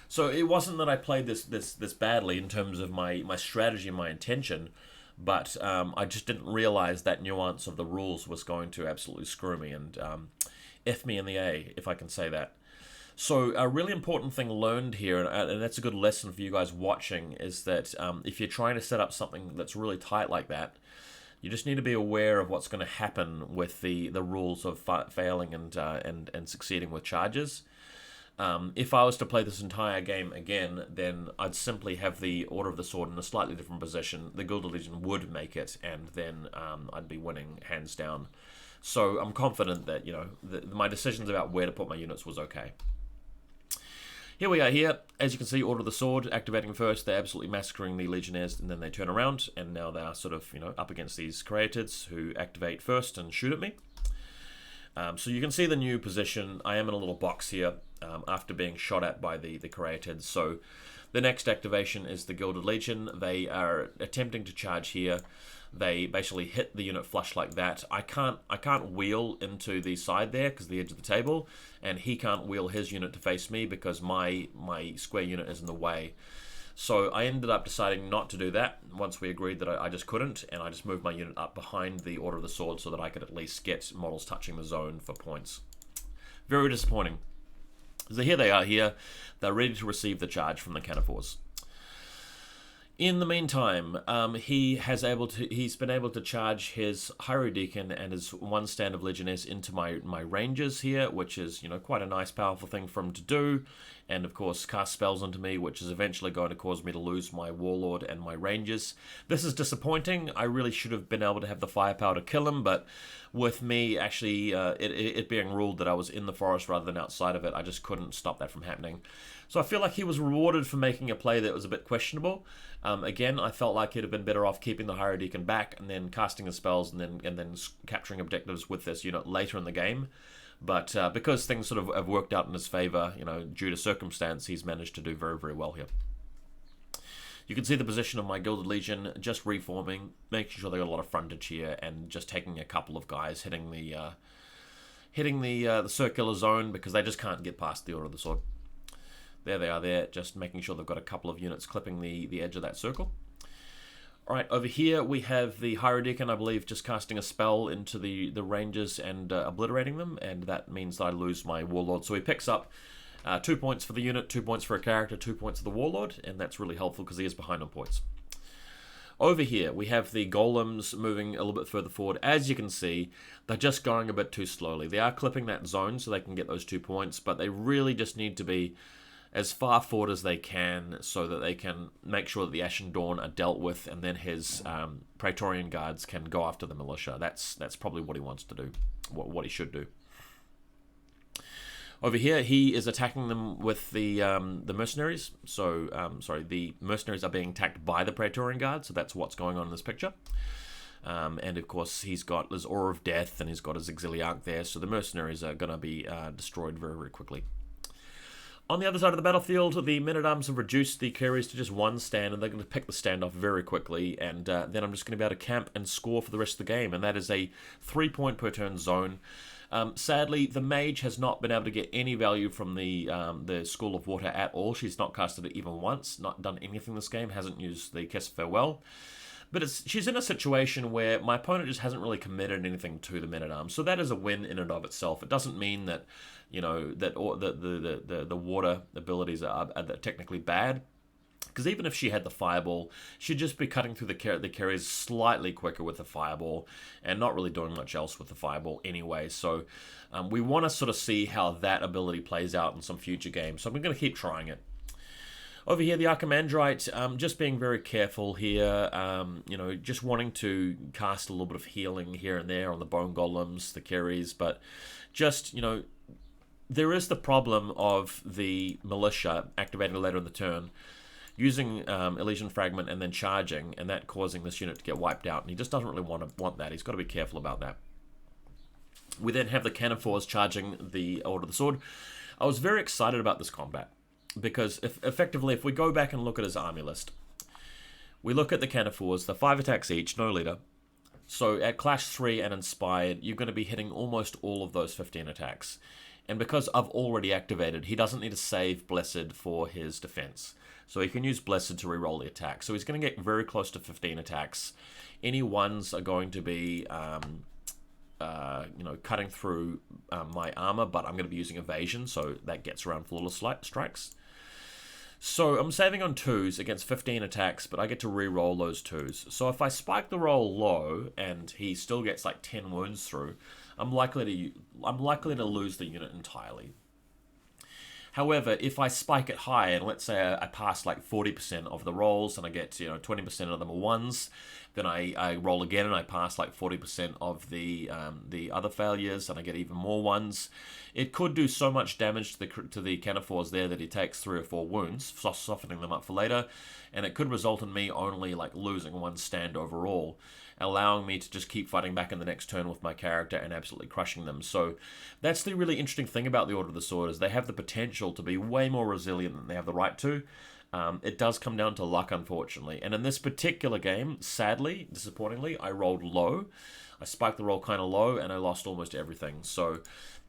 So it wasn't that I played this badly in terms of my strategy and my intention, but I just didn't realize that nuance of the rules was going to absolutely screw me and F me in the A, if I can say that. So a really important thing learned here, and that's a good lesson for you guys watching, is that if you're trying to set up something that's really tight like that, you just need to be aware of what's going to happen with the rules of failing and succeeding with charges. If I was to play this entire game again, then I'd simply have the Order of the Sword in a slightly different position. The Gilded Legion would make it, and then I'd be winning hands down. So I'm confident that, you know, my decisions about where to put my units was okay. Here we are here. As you can see, Order of the Sword activating first. They're absolutely massacring the Legionnaires, and then they turn around, and now they are sort of, you know, up against these Caryatids who activate first and shoot at me. So you can see the new position. I am in a little box here after being shot at by the Caryatids. So the next activation is the Gilded Legion. They are attempting to charge here. They basically hit the unit flush like that. I can't wheel into the side there because the edge of the table, and he can't wheel his unit to face me because my square unit is in the way. So I ended up deciding not to do that once we agreed that I just couldn't, and I just moved my unit up behind the Order of the Sword so that I could at least get models touching the zone for points. Very disappointing. So here they are here. They're ready to receive the charge from the Cannonballs. In the meantime, he's been able to charge his Hierodeacon and his one stand of Legionnaires into my ranges here, which is, quite a nice, powerful thing for him to do. And of course, cast spells into me, which is eventually going to cause me to lose my Warlord and my Rangers. This is disappointing. I really should have been able to have the firepower to kill him, but with me actually it being ruled that I was in the forest rather than outside of it, I just couldn't stop that from happening. So I feel like he was rewarded for making a play that was a bit questionable. Again, I felt like he'd have been better off keeping the Hierodeacon back and then casting his spells and then capturing objectives with this unit later in the game. But because things sort of have worked out in his favour, due to circumstance, he's managed to do very, very well here. You can see the position of my Gilded Legion just reforming, making sure they got a lot of frontage here, and just taking a couple of guys hitting the circular zone because they just can't get past the Order of the Sword. There they are there, just making sure they've got a couple of units clipping the edge of that circle. Alright, over here we have the Hierodeacon, I believe, just casting a spell into the Rangers and obliterating them, and that means that I lose my Warlord. So he picks up 2 points for the unit, 2 points for a character, 2 points for the Warlord, and that's really helpful because he is behind on points. Over here, we have the Golems moving a little bit further forward. As you can see, they're just going a bit too slowly. They are clipping that zone so they can get those 2 points, but they really just need to be as far forward as they can so that they can make sure that the Ashen Dawn are dealt with, and then his Praetorian Guards can go after the Militia. That's probably what he wants to do, what he should do. Over here, he is attacking them with the Mercenaries. So, the Mercenaries are being attacked by the Praetorian Guard, so that's what's going on in this picture. And of course, he's got his Aura of Death, and he's got his Exiliarch there, so the Mercenaries are going to be destroyed very, very quickly. On the other side of the battlefield, the Men-at-Arms have reduced the Kheres to just one stand, and they're going to pick the stand off very quickly, and then I'm just going to be able to camp and score for the rest of the game, and that is a 3-point per turn zone. Sadly, the Mage has not been able to get any value from the School of Water at all. She's not casted it even once, not done anything this game, hasn't used the Kiss of Farewell. But she's in a situation where my opponent just hasn't really committed anything to the Men-at-Arms, so that is a win in and of itself. It doesn't mean that, that the water abilities are technically bad, because even if she had the Fireball, she'd just be cutting through the Kheres slightly quicker with the Fireball, and not really doing much else with the Fireball anyway. So we want to sort of see how that ability plays out in some future games, so I'm going to keep trying it. Over here, the Archimandrite, just being very careful here, just wanting to cast a little bit of healing here and there on the Bone Golems, the Kheres, but just, there is the problem of the Militia activating later in the turn, using Elysian Fragment and then charging, and that causing this unit to get wiped out, and he just doesn't really want that. He's got to be careful about that. We then have the Cannophores charging the Order of the Sword. I was very excited about this combat, because effectively, if we go back and look at his army list, we look at the Cannophores, the 5 attacks each, no leader. So at Clash 3 and Inspired, you're going to be hitting almost all of those 15 attacks. And because I've already activated, he doesn't need to save Blessed for his defense. So he can use Blessed to reroll the attack. So he's going to get very close to 15 attacks. Any ones are going to be cutting through my armor, but I'm going to be using evasion, so that gets around flawless strikes. So I'm saving on 2s against 15 attacks, but I get to re-roll those 2s. So if I spike the roll low and he still gets like 10 wounds through, I'm likely to lose the unit entirely. However, if I spike it high, and let's say I pass like 40% of the rolls, and I get 20% of them are 1s, then I roll again and I pass like 40% of the other failures, and I get even more 1s. It could do so much damage to the Cannophores there that he takes 3 or 4 wounds, softening them up for later, and it could result in me only like losing 1 stand overall, allowing me to just keep fighting back in the next turn with my character and absolutely crushing them. So that's the really interesting thing about the Order of the Sword, is they have the potential to be way more resilient than they have the right to. It does come down to luck, unfortunately. And in this particular game, sadly, disappointingly, I rolled low. I spiked the roll kind of low, and I lost almost everything. So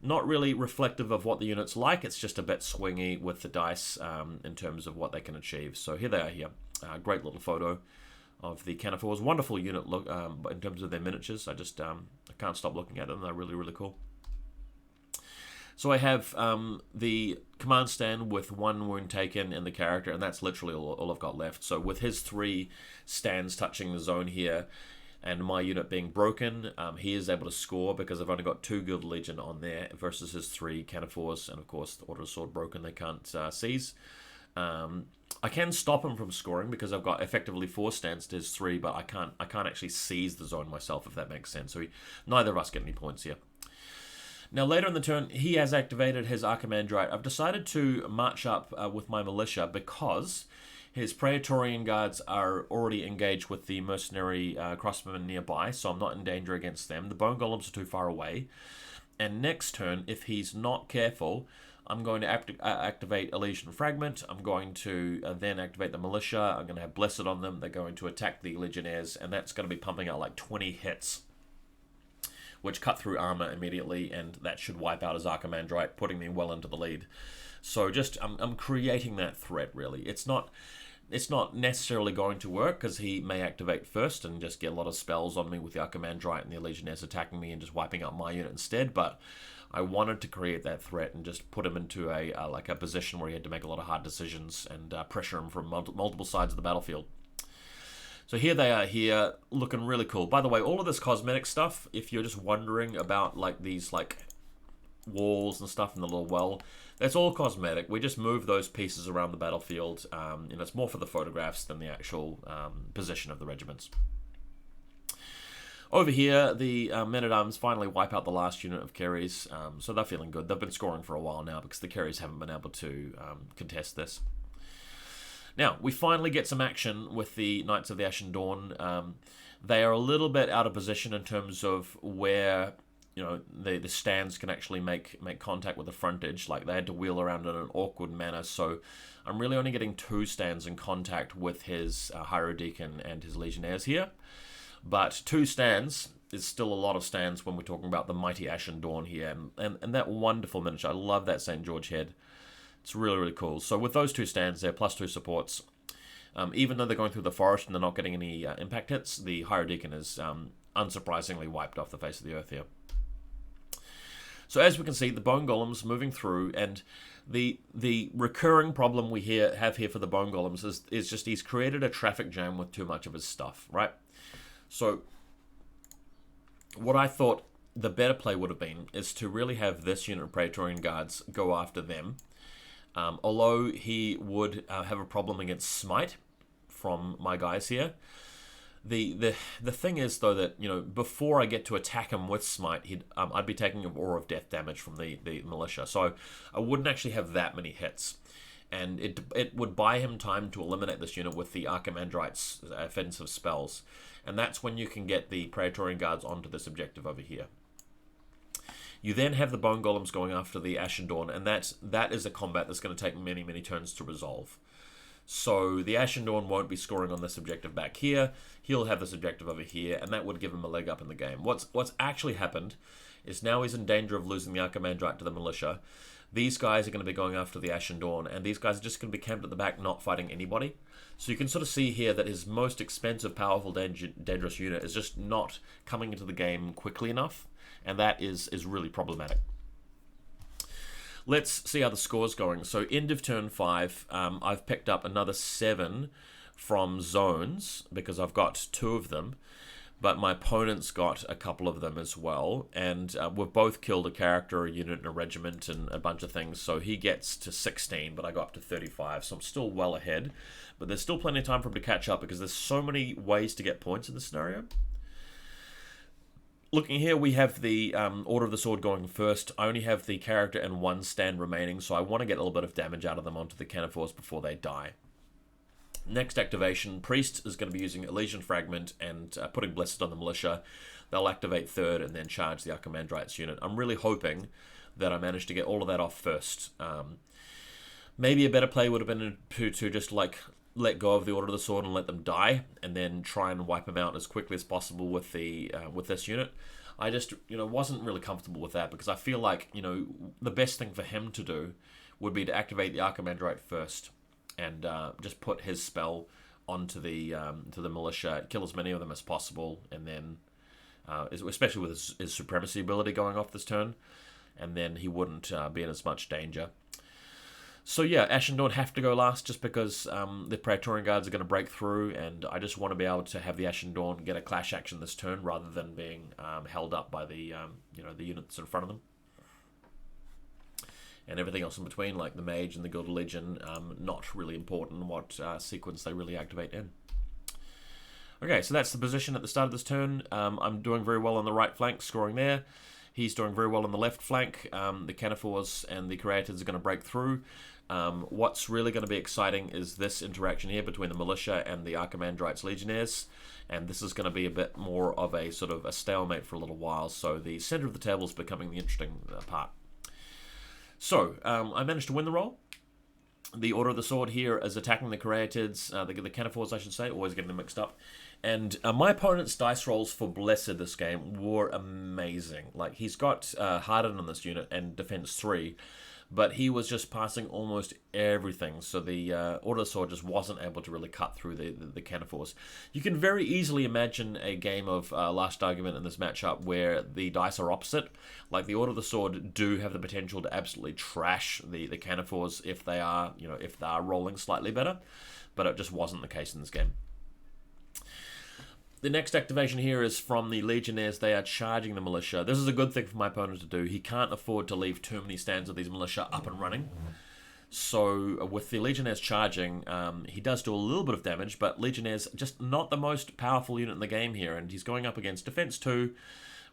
not really reflective of what the unit's like. It's just a bit swingy with the dice in terms of what they can achieve. So here they are here. Great little photo of the Cannophores. Wonderful unit look in terms of their miniatures. I can't stop looking at them. They're really, really cool. So I have the command stand with 1 wound taken in the character, and that's literally all I've got left. So with his 3 stands touching the zone here, and my unit being broken, he is able to score because I've only got 2 Gilded Legion on there versus his 3 Cannoneers, and of course the Order of Sword broken, they can't seize. I can stop him from scoring because I've got effectively 4 stands to his 3, but I can't actually seize the zone myself, if that makes sense. So neither of us get any points here. Now later in the turn, he has activated his Archimandrite. I've decided to march up with my Militia because his Praetorian Guards are already engaged with the Mercenary Crossbowmen nearby, so I'm not in danger against them. The Bone Golems are too far away. And next turn, if he's not careful, I'm going to activate Elysian Fragment. I'm going to then activate the Militia. I'm going to have Blessed on them. They're going to attack the Legionnaires, and that's going to be pumping out like 20 hits, which cut through armor immediately, and that should wipe out his Archimandrite, putting me well into the lead. So just, I'm creating that threat, really. It's not necessarily going to work, because he may activate first and just get a lot of spells on me with the Archimandrite and the Legionnaires attacking me and just wiping out my unit instead, but I wanted to create that threat and just put him into a position where he had to make a lot of hard decisions and pressure him from multiple sides of the battlefield. So here they are here, looking really cool. By the way, all of this cosmetic stuff, if you're just wondering about like these like walls and stuff in the little well, that's all cosmetic. We just move those pieces around the battlefield. It's more for the photographs than the actual position of the regiments. Over here, the Men-at-Arms finally wipe out the last unit of Kheres, so they're feeling good. They've been scoring for a while now because the Kheres haven't been able to contest this. Now, we finally get some action with the Knights of the Ashen Dawn. They are a little bit out of position in terms of where the stands can actually make contact with the frontage. Like, they had to wheel around in an awkward manner, so I'm really only getting 2 stands in contact with his Hierodeacon and his Legionnaires here. But 2 stands is still a lot of stands when we're talking about the mighty Ashen Dawn here. And that wonderful miniature. I love that St. George head. It's really, really cool. So with those 2 stands there, plus 2 supports, even though they're going through the forest and they're not getting any impact hits, the Hierodeacon is unsurprisingly wiped off the face of the earth here. So as we can see, the Bone Golems moving through, and the recurring problem we have here for the Bone Golems is just he's created a traffic jam with too much of his stuff, right? So what I thought the better play would have been is to really have this unit of Praetorian Guards go after them. Although he would have a problem against Smite from my guys here. The thing is, though, that before I get to attack him with Smite, I'd be taking an Aura of Death damage from the Militia, so I wouldn't actually have that many hits. And it would buy him time to eliminate this unit with the Archimandrite's offensive spells. And that's when you can get the Praetorian Guards onto this objective over here. You then have the Bone Golems going after the Ashen Dawn, and that is a combat that's going to take many, many turns to resolve. So the Ashen Dawn won't be scoring on this objective back here. He'll have this objective over here, and that would give him a leg up in the game. What's actually happened is now he's in danger of losing the Archimandrite to the Militia. These guys are going to be going after the Ashen Dawn, and these guys are just going to be camped at the back, not fighting anybody. So you can sort of see here that his most expensive, powerful, dangerous unit is just not coming into the game quickly enough, and that is really problematic. Let's see how the score's going. So end of turn 5, I've picked up another 7 from zones, because I've got 2 of them, but my opponent's got a couple of them as well, and we've both killed a character, a unit, and a regiment, and a bunch of things, so he gets to 16, but I got up to 35, so I'm still well ahead, but there's still plenty of time for him to catch up, because there's so many ways to get points in this scenario. Looking here, we have the Order of the Sword going first. I only have the character and 1 stand remaining, so I want to get a little bit of damage out of them onto the Cannoneers before they die. Next activation, Priest is going to be using Elysian Fragment and putting Blessed on the Militia. They'll activate 3rd and then charge the Archimandrite's unit. I'm really hoping that I manage to get all of that off first. Maybe a better play would have been to just like let go of the Order of the Sword and let them die, and then try and wipe them out as quickly as possible with this unit. I just wasn't really comfortable with that, because I feel like the best thing for him to do would be to activate the Archimandrite first and just put his spell onto the Militia, kill as many of them as possible, and then especially with his Supremacy ability going off this turn, and then he wouldn't be in as much danger. So yeah, Ashen don't have to go last just because the Praetorian Guards are going to break through, and I just want to be able to have the Ashen Dawn get a clash action this turn rather than being held up by the the units in front of them. And everything else in between, like the Mage and the Gilded Legion, not really important what sequence they really activate in. Okay, so that's the position at the start of this turn. I'm doing very well on the right flank, scoring there. He's doing very well on the left flank. The Canaphores and the Creatids are going to break through. What's really going to be exciting is this interaction here between the Militia and the Archimandrite's Legionnaires. And this is going to be a bit more of a sort of a stalemate for a little while. So the center of the table is becoming the interesting part. So, I managed to win the roll. The Order of the Sword here is attacking the Creatids, the Canaphores I should say, always getting them mixed up. And my opponent's dice rolls for Blessed this game were amazing. Like, he's got Hardened on this unit and Defense 3, but he was just passing almost everything. So the Order of the Sword just wasn't able to really cut through the Canaphores. You can very easily imagine a game of Last Argument in this matchup where the dice are opposite. Like, the Order of the Sword do have the potential to absolutely trash the Canaphores if they are, if they are rolling slightly better. But it just wasn't the case in this game. The next activation here is from the Legionnaires. They are charging the Militia. This is a good thing for my opponent to do. He can't afford to leave too many stands of these Militia up and running. So with the Legionnaires charging, he does do a little bit of damage, but Legionnaires just not the most powerful unit in the game here, and he's going up against Defense 2.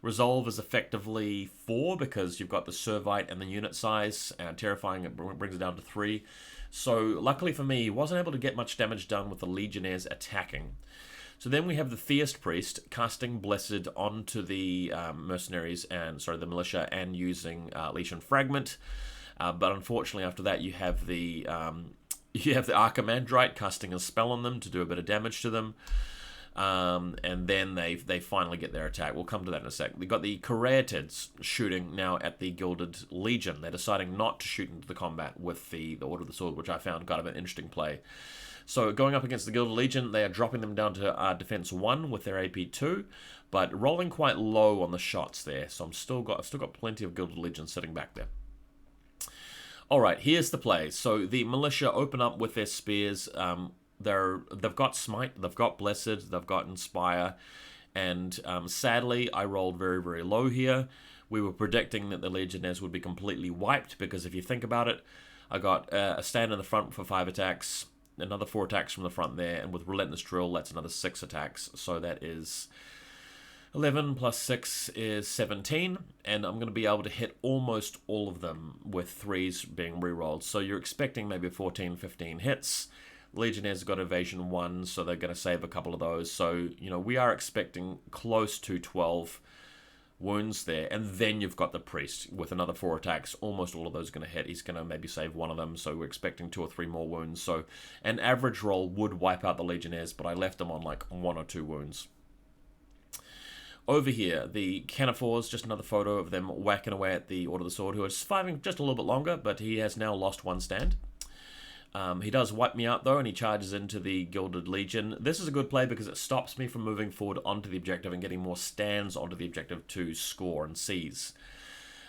Resolve is effectively 4 because you've got the Servite and the unit size, and Terrifying it brings it down to 3. So luckily for me, he wasn't able to get much damage done with the Legionnaires attacking. So then we have the Theist Priest casting Blessed onto the mercenaries the Militia, and using Elysian Fragment. But unfortunately, after that, you have the Archimandrite casting a spell on them to do a bit of damage to them. And then they finally get their attack. We'll come to that in a sec. We've got the Creatids shooting now at the Gilded Legion. They're deciding not to shoot into the combat with the Order of the Sword, which I found kind of an interesting play. So going up against the Gilded Legion, they are dropping them down to Defense 1 with their AP 2, but rolling quite low on the shots there. So I've still got plenty of Gilded Legion sitting back there. Alright, here's the play. So the Militia open up with their spears. They've got Smite, they've got Blessed, they've got Inspire, and sadly I rolled very, very low here. We were predicting that the Legionnaires would be completely wiped, because if you think about it, I got a stand in the front for 5 attacks, another 4 attacks from the front there, and with Relentless Drill, that's another 6 attacks. So that is 11 plus 6 is 17, and I'm going to be able to hit almost all of them with 3s being rerolled. So you're expecting maybe 14, 15 hits. Legionnaires have got Evasion 1, so they're going to save a couple of those. So, we are expecting close to 12 wounds there, and then you've got the Priest with another 4 attacks. Almost all of those are going to hit. He's going to maybe save one of them, so we're expecting 2 or 3 more wounds. So an average roll would wipe out the Legionnaires, but I left them on like 1 or 2 wounds. Over here, the Canaphores, just another photo of them whacking away at the Order of the Sword, who are surviving just a little bit longer, but he has now lost 1 stand. He does wipe me out though, and he charges into the Gilded Legion. This is a good play because it stops me from moving forward onto the objective and getting more stands onto the objective to score and seize.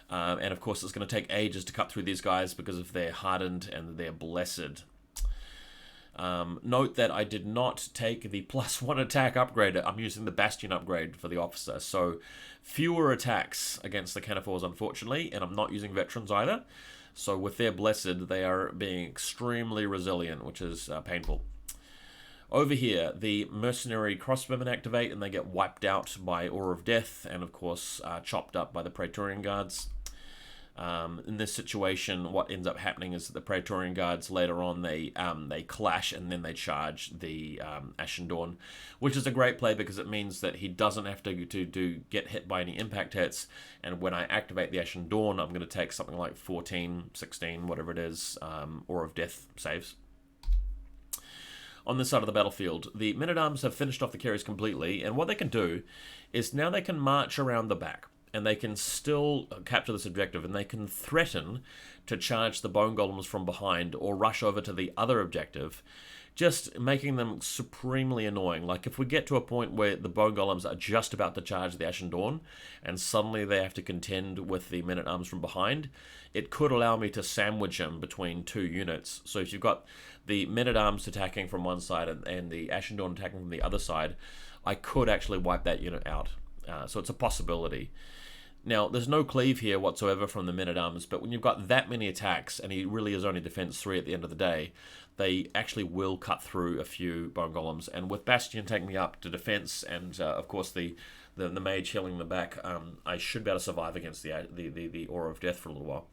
And of course it's going to take ages to cut through these guys because of their Hardened and their Blessed. Note that I did not take the +1 attack upgrade. I'm using the Bastion upgrade for the Officer, so fewer attacks against the Canaphores unfortunately, and I'm not using Veterans either. So with their Blessed, they are being extremely resilient, which is painful. Over here, the Mercenary Crossbowmen activate, and they get wiped out by Aura of Death, and of course chopped up by the Praetorian Guards. In this situation, what ends up happening is that the Praetorian Guards later on, they clash and then they charge the Ashen Dawn, which is a great play because it means that he doesn't have to get hit by any impact hits, and when I activate the Ashen Dawn, I'm going to take something like 14, 16, whatever it is, Aura of Death saves. On this side of the battlefield, the Men-at-Arms have finished off the Kheres completely, and what they can do is now they can march around the back, and they can still capture this objective, and they can threaten to charge the Bone Golems from behind or rush over to the other objective, just making them supremely annoying. Like, if we get to a point where the Bone Golems are just about to charge the Ashen Dawn, and suddenly they have to contend with the Men-at-Arms from behind, it could allow me to sandwich them between two units. So if you've got the Men-at-Arms attacking from one side and the Ashen Dawn attacking from the other side, I could actually wipe that unit out. So it's a possibility. Now, there's no cleave here whatsoever from the Men-at-Arms, but when you've got that many attacks, and he really is only defense 3 at the end of the day, they actually will cut through a few Bone Golems. And with Bastion taking me up to defense, and of course the Mage healing the back, I should be able to survive against the Aura of Death for a little while.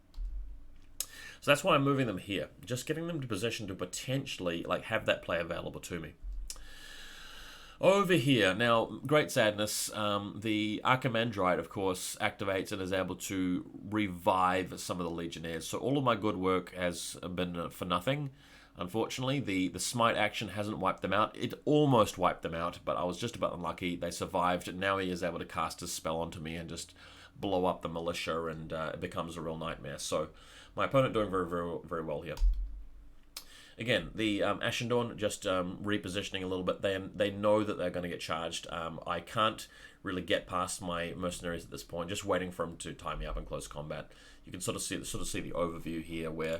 So that's why I'm moving them here, just getting them to position to potentially have that play available to me. Over here, now, great sadness, the Archimandrite, of course, activates and is able to revive some of the Legionnaires. So all of my good work has been for nothing, unfortunately. The Smite action hasn't wiped them out. It almost wiped them out, but I was just about unlucky. They survived. Now he is able to cast his spell onto me and just blow up the Militia, and it becomes a real nightmare. So my opponent doing very, very, very well here. Again, the Ashen Dawn just repositioning a little bit. They know that they're going to get charged. I can't really get past my mercenaries at this point. Just waiting for him to tie me up in close combat. You can sort of see the overview here, where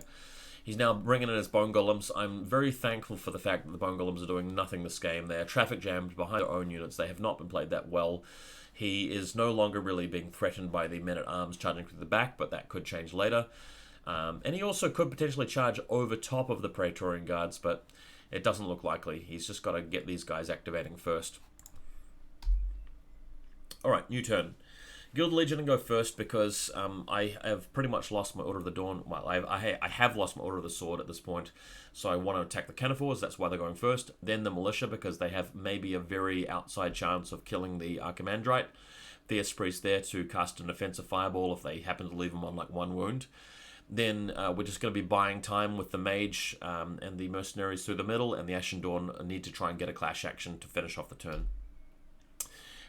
he's now bringing in his Bone Golems. I'm very thankful for the fact that the Bone Golems are doing nothing this game. They are traffic jammed behind their own units. They have not been played that well. He is no longer really being threatened by the Men-at-Arms charging through the back, but that could change later. And he also could potentially charge over top of the Praetorian Guards, but it doesn't look likely. He's just got to get these guys activating first. Alright, new turn. Gilded Legion go first because I have pretty much lost my Order of the Dawn. Well, I have lost my Order of the Sword at this point, so I want to attack the Cannifors. That's why they're going first. Then the Militia, because they have maybe a very outside chance of killing the Archimandrite. Theist Priest there to cast an offensive fireball if they happen to leave him on like 1 wound. Then we're just going to be buying time with the Mage and the Mercenaries through the middle, and the Ashen Dawn need to try and get a clash action to finish off the turn.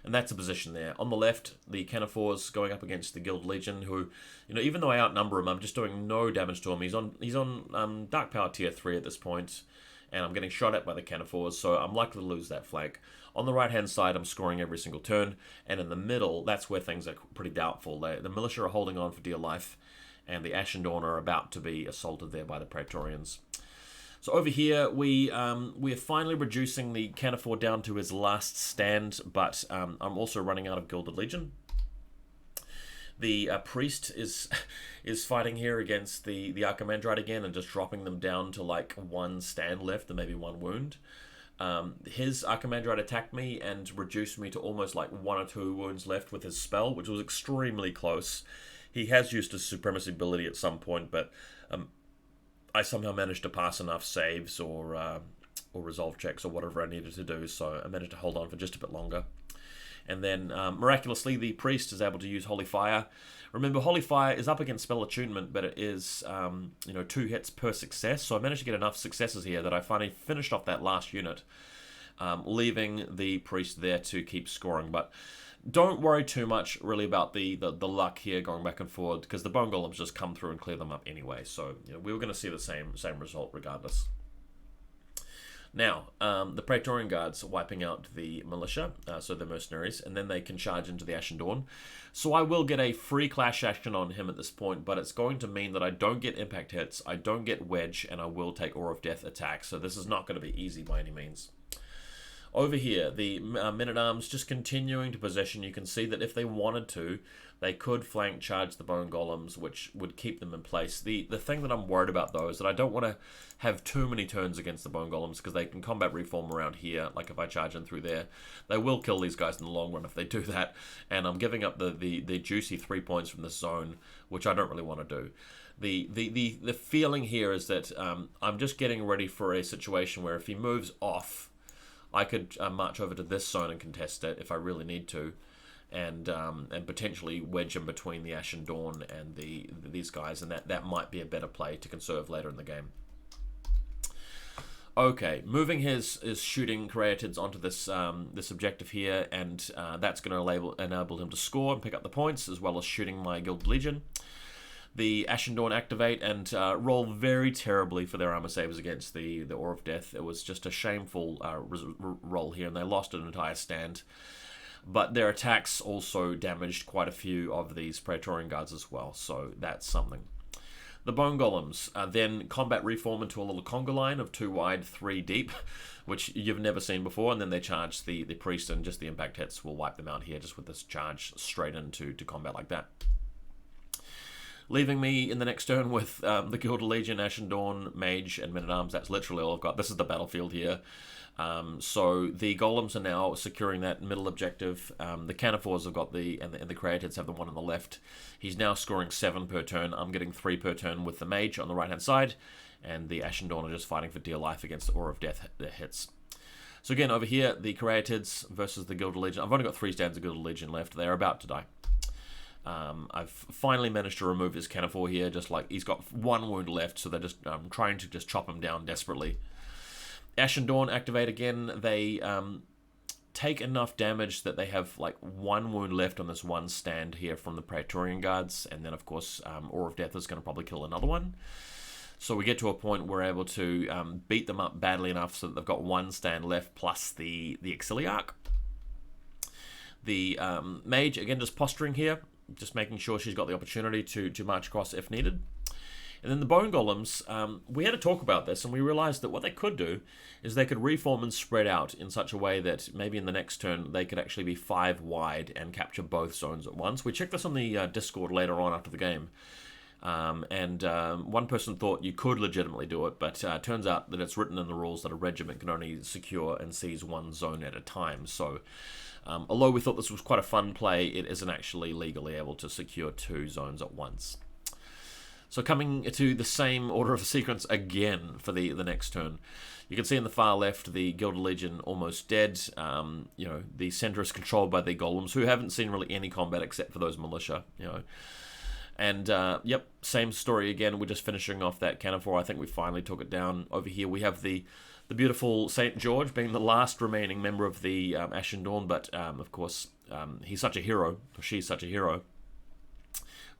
And that's a position there. On the left, the Cannifors going up against the Gilded Legion, who, even though I outnumber him, I'm just doing no damage to him. He's on Dark Power Tier 3 at this point, and I'm getting shot at by the Cannifors, so I'm likely to lose that flank. On the right-hand side, I'm scoring every single turn, and in the middle, that's where things are pretty doubtful. The Militia are holding on for dear life, and the Ashen Dawn are about to be assaulted there by the Praetorians. So over here, we are finally reducing the Cannifor down to his last stand, but I'm also running out of Gilded Legion. The Priest is fighting here against the Archimandrite again and just dropping them down to like 1 stand left and maybe 1 wound. His Archimandrite attacked me and reduced me to almost like 1 or 2 wounds left with his spell, which was extremely close. He has used his Supremacy ability at some point, but I somehow managed to pass enough saves or resolve checks or whatever I needed to do, so I managed to hold on for just a bit longer. And then, miraculously, the Priest is able to use Holy Fire. Remember, Holy Fire is up against Spell Attunement, but it is, 2 hits per success, so I managed to get enough successes here that I finally finished off that last unit, leaving the Priest there to keep scoring. But don't worry too much, really, about the luck here going back and forward, because the Bone Golems just come through and clear them up anyway. So we were going to see the same result regardless. Now, the Praetorian Guards wiping out the Militia, so the Mercenaries, and then they can charge into the Ashen Dawn. So I will get a free clash action on him at this point, but it's going to mean that I don't get impact hits, I don't get wedge, and I will take Aura of Death attacks. So this is not going to be easy by any means. Over here, the Men-at-Arms just continuing to possession. You can see that if they wanted to, they could flank charge the Bone Golems, which would keep them in place. The thing that I'm worried about, though, is that I don't want to have too many turns against the Bone Golems, because they can combat reform around here. Like if I charge in through there, they will kill these guys in the long run if they do that. And I'm giving up the juicy 3 points from this zone, which I don't really want to do. The feeling here is that I'm just getting ready for a situation where if he moves off, I could march over to this zone and contest it if I really need to, and potentially wedge him between the Ashen Dawn and these guys, and that might be a better play to conserve later in the game. Okay, moving his shooting Caryatids onto this objective here, and that's going to enable him to score and pick up the points, as well as shooting my Gilded Legion. The Ashen Dawn activate and roll very terribly for their armor saves against the Awe of Death. It was just a shameful roll here, and they lost an entire stand. But their attacks also damaged quite a few of these Praetorian Guards as well, so that's something. The Bone Golems then combat reform into a little conga line of 2 wide, 3 deep, which you've never seen before, and then they charge the priest, and just the impact hits will wipe them out here just with this charge straight into combat like that. Leaving me in the next turn with the Gilded Legion, Ashen Dawn, Mage, and Men-at-Arms. That's literally all I've got. This is the battlefield here. So the Golems are now securing that middle objective. The Canaphores have got and the Creatids have the one on the left. He's now scoring 7 per turn. I'm getting 3 per turn with the Mage on the right-hand side. And the Ashen Dawn are just fighting for dear life against the Awe of Death that hits. So again, over here, the Creatids versus the Gilded Legion. I've only got 3 stands of Gilded Legion left. They're about to die. I've finally managed to remove his Canaphore here, just like he's got 1 wound left, so they're just trying to just chop him down desperately. Ashen Dawn activate again. They take enough damage that they have like 1 wound left on this one stand here from the Praetorian Guards, and then of course Awe of Death is going to probably kill another one. So we get to a point where we're able to beat them up badly enough so that they've got 1 stand left plus the Auxiliarch. The Mage, again, just posturing here, just making sure she's got the opportunity to march across if needed. And then the Bone Golems, we had to talk about this, and we realized that what they could do is they could reform and spread out in such a way that maybe in the next turn they could actually be 5 wide and capture both zones at once. We checked this on the Discord later on after the game, and one person thought you could legitimately do it, but turns out that it's written in the rules that a regiment can only secure and seize 1 zone at a time. So although we thought this was quite a fun play, it isn't actually legally able to secure 2 zones at once. So coming to the same order of sequence again for the next turn. You can see in the far left the Gilded Legion almost dead. You know, the center is controlled by the Golems, who haven't seen really any combat except for those Militia, you know. And, yep, same story again. We're just finishing off that Canaphore. I think we finally took it down. Over here we have the beautiful St. George being the last remaining member of the Ashen Dawn, but, of course, he's such a hero, or she's such a hero,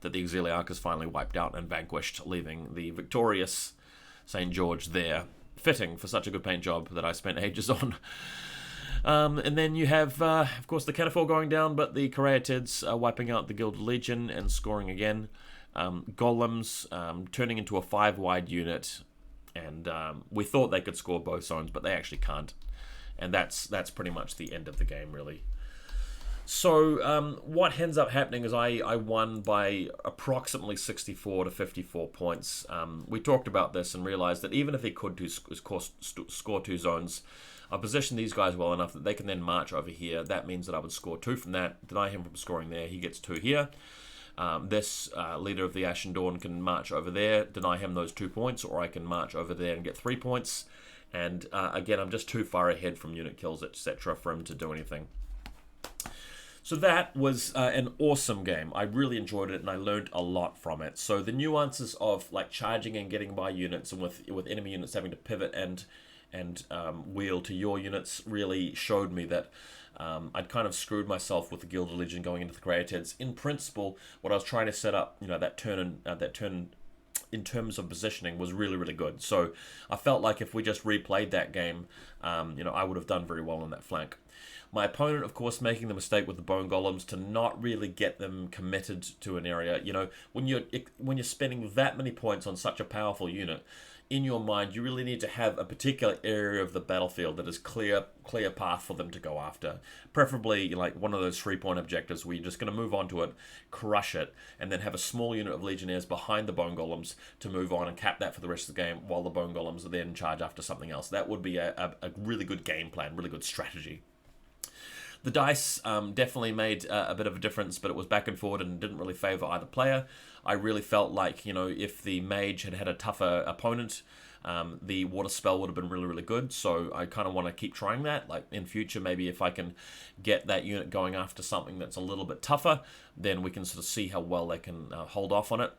that the Auxiliarch is finally wiped out and vanquished, leaving the victorious St. George there. Fitting for such a good paint job that I spent ages on. And then you have, of course, the Canaphore going down, but the Caryatids wiping out the Gilded Legion and scoring again. Golems turning into a 5-wide unit, and we thought they could score both zones, but they actually can't. And that's pretty much the end of the game, really. So what ends up happening is I won by approximately 64 to 54 points. We talked about this and realized that even if he could score 2 zones, I positioned these guys well enough that they can then march over here. That means that I would score 2 from that, deny him from scoring there. He gets 2 here. This leader of the Ashen Dawn can march over there, deny him those 2 points, or I can march over there and get 3 points. And again, I'm just too far ahead from unit kills, etc., for him to do anything. So that was an awesome game. I really enjoyed it, and I learned a lot from it. So the nuances of like charging and getting by units, and with enemy units having to pivot and wheel to your units, really showed me that I'd kind of screwed myself with the Gilded Legion going into the Caryatids. In principle, what I was trying to set up, you know, that turn in terms of positioning was really, really good. So I felt like if we just replayed that game, you know, I would have done very well on that flank. My opponent, of course, making the mistake with the Bone Golems to not really get them committed to an area. You know, when you're spending that many points on such a powerful unit, in your mind, you really need to have a particular area of the battlefield that is clear path for them to go after. Preferably, like one of those 3-point objectives where you're just going to move on to it, crush it, and then have a small unit of Legionnaires behind the Bone Golems to move on and cap that for the rest of the game, while the Bone Golems are then charge after something else. That would be a really good game plan, really good strategy. The dice definitely made a bit of a difference, but it was back and forward and didn't really favour either player. I really felt like, you know, if the Mage had a tougher opponent, the water spell would have been really, really good. So I kind of want to keep trying that. Like in future, maybe if I can get that unit going after something that's a little bit tougher, then we can sort of see how well they can hold off on it.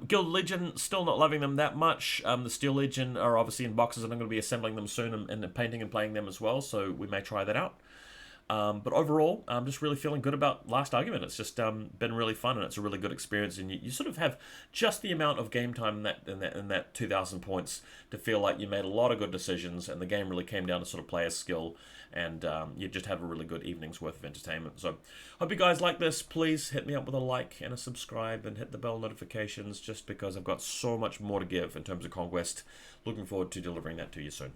Gilded Legion, still not loving them that much. The Steel Legion are obviously in boxes, and I'm going to be assembling them soon and painting and playing them as well, so we may try that out. But overall, I'm just really feeling good about last argument. It's just been really fun, and it's a really good experience. And you sort of have just the amount of game time in that 2,000 points to feel like you made a lot of good decisions, and the game really came down to sort of player skill, and you just have a really good evening's worth of entertainment. So hope you guys like this. Please hit me up with a like and a subscribe, and hit the bell notifications, just because I've got so much more to give in terms of Conquest. Looking forward to delivering that to you soon.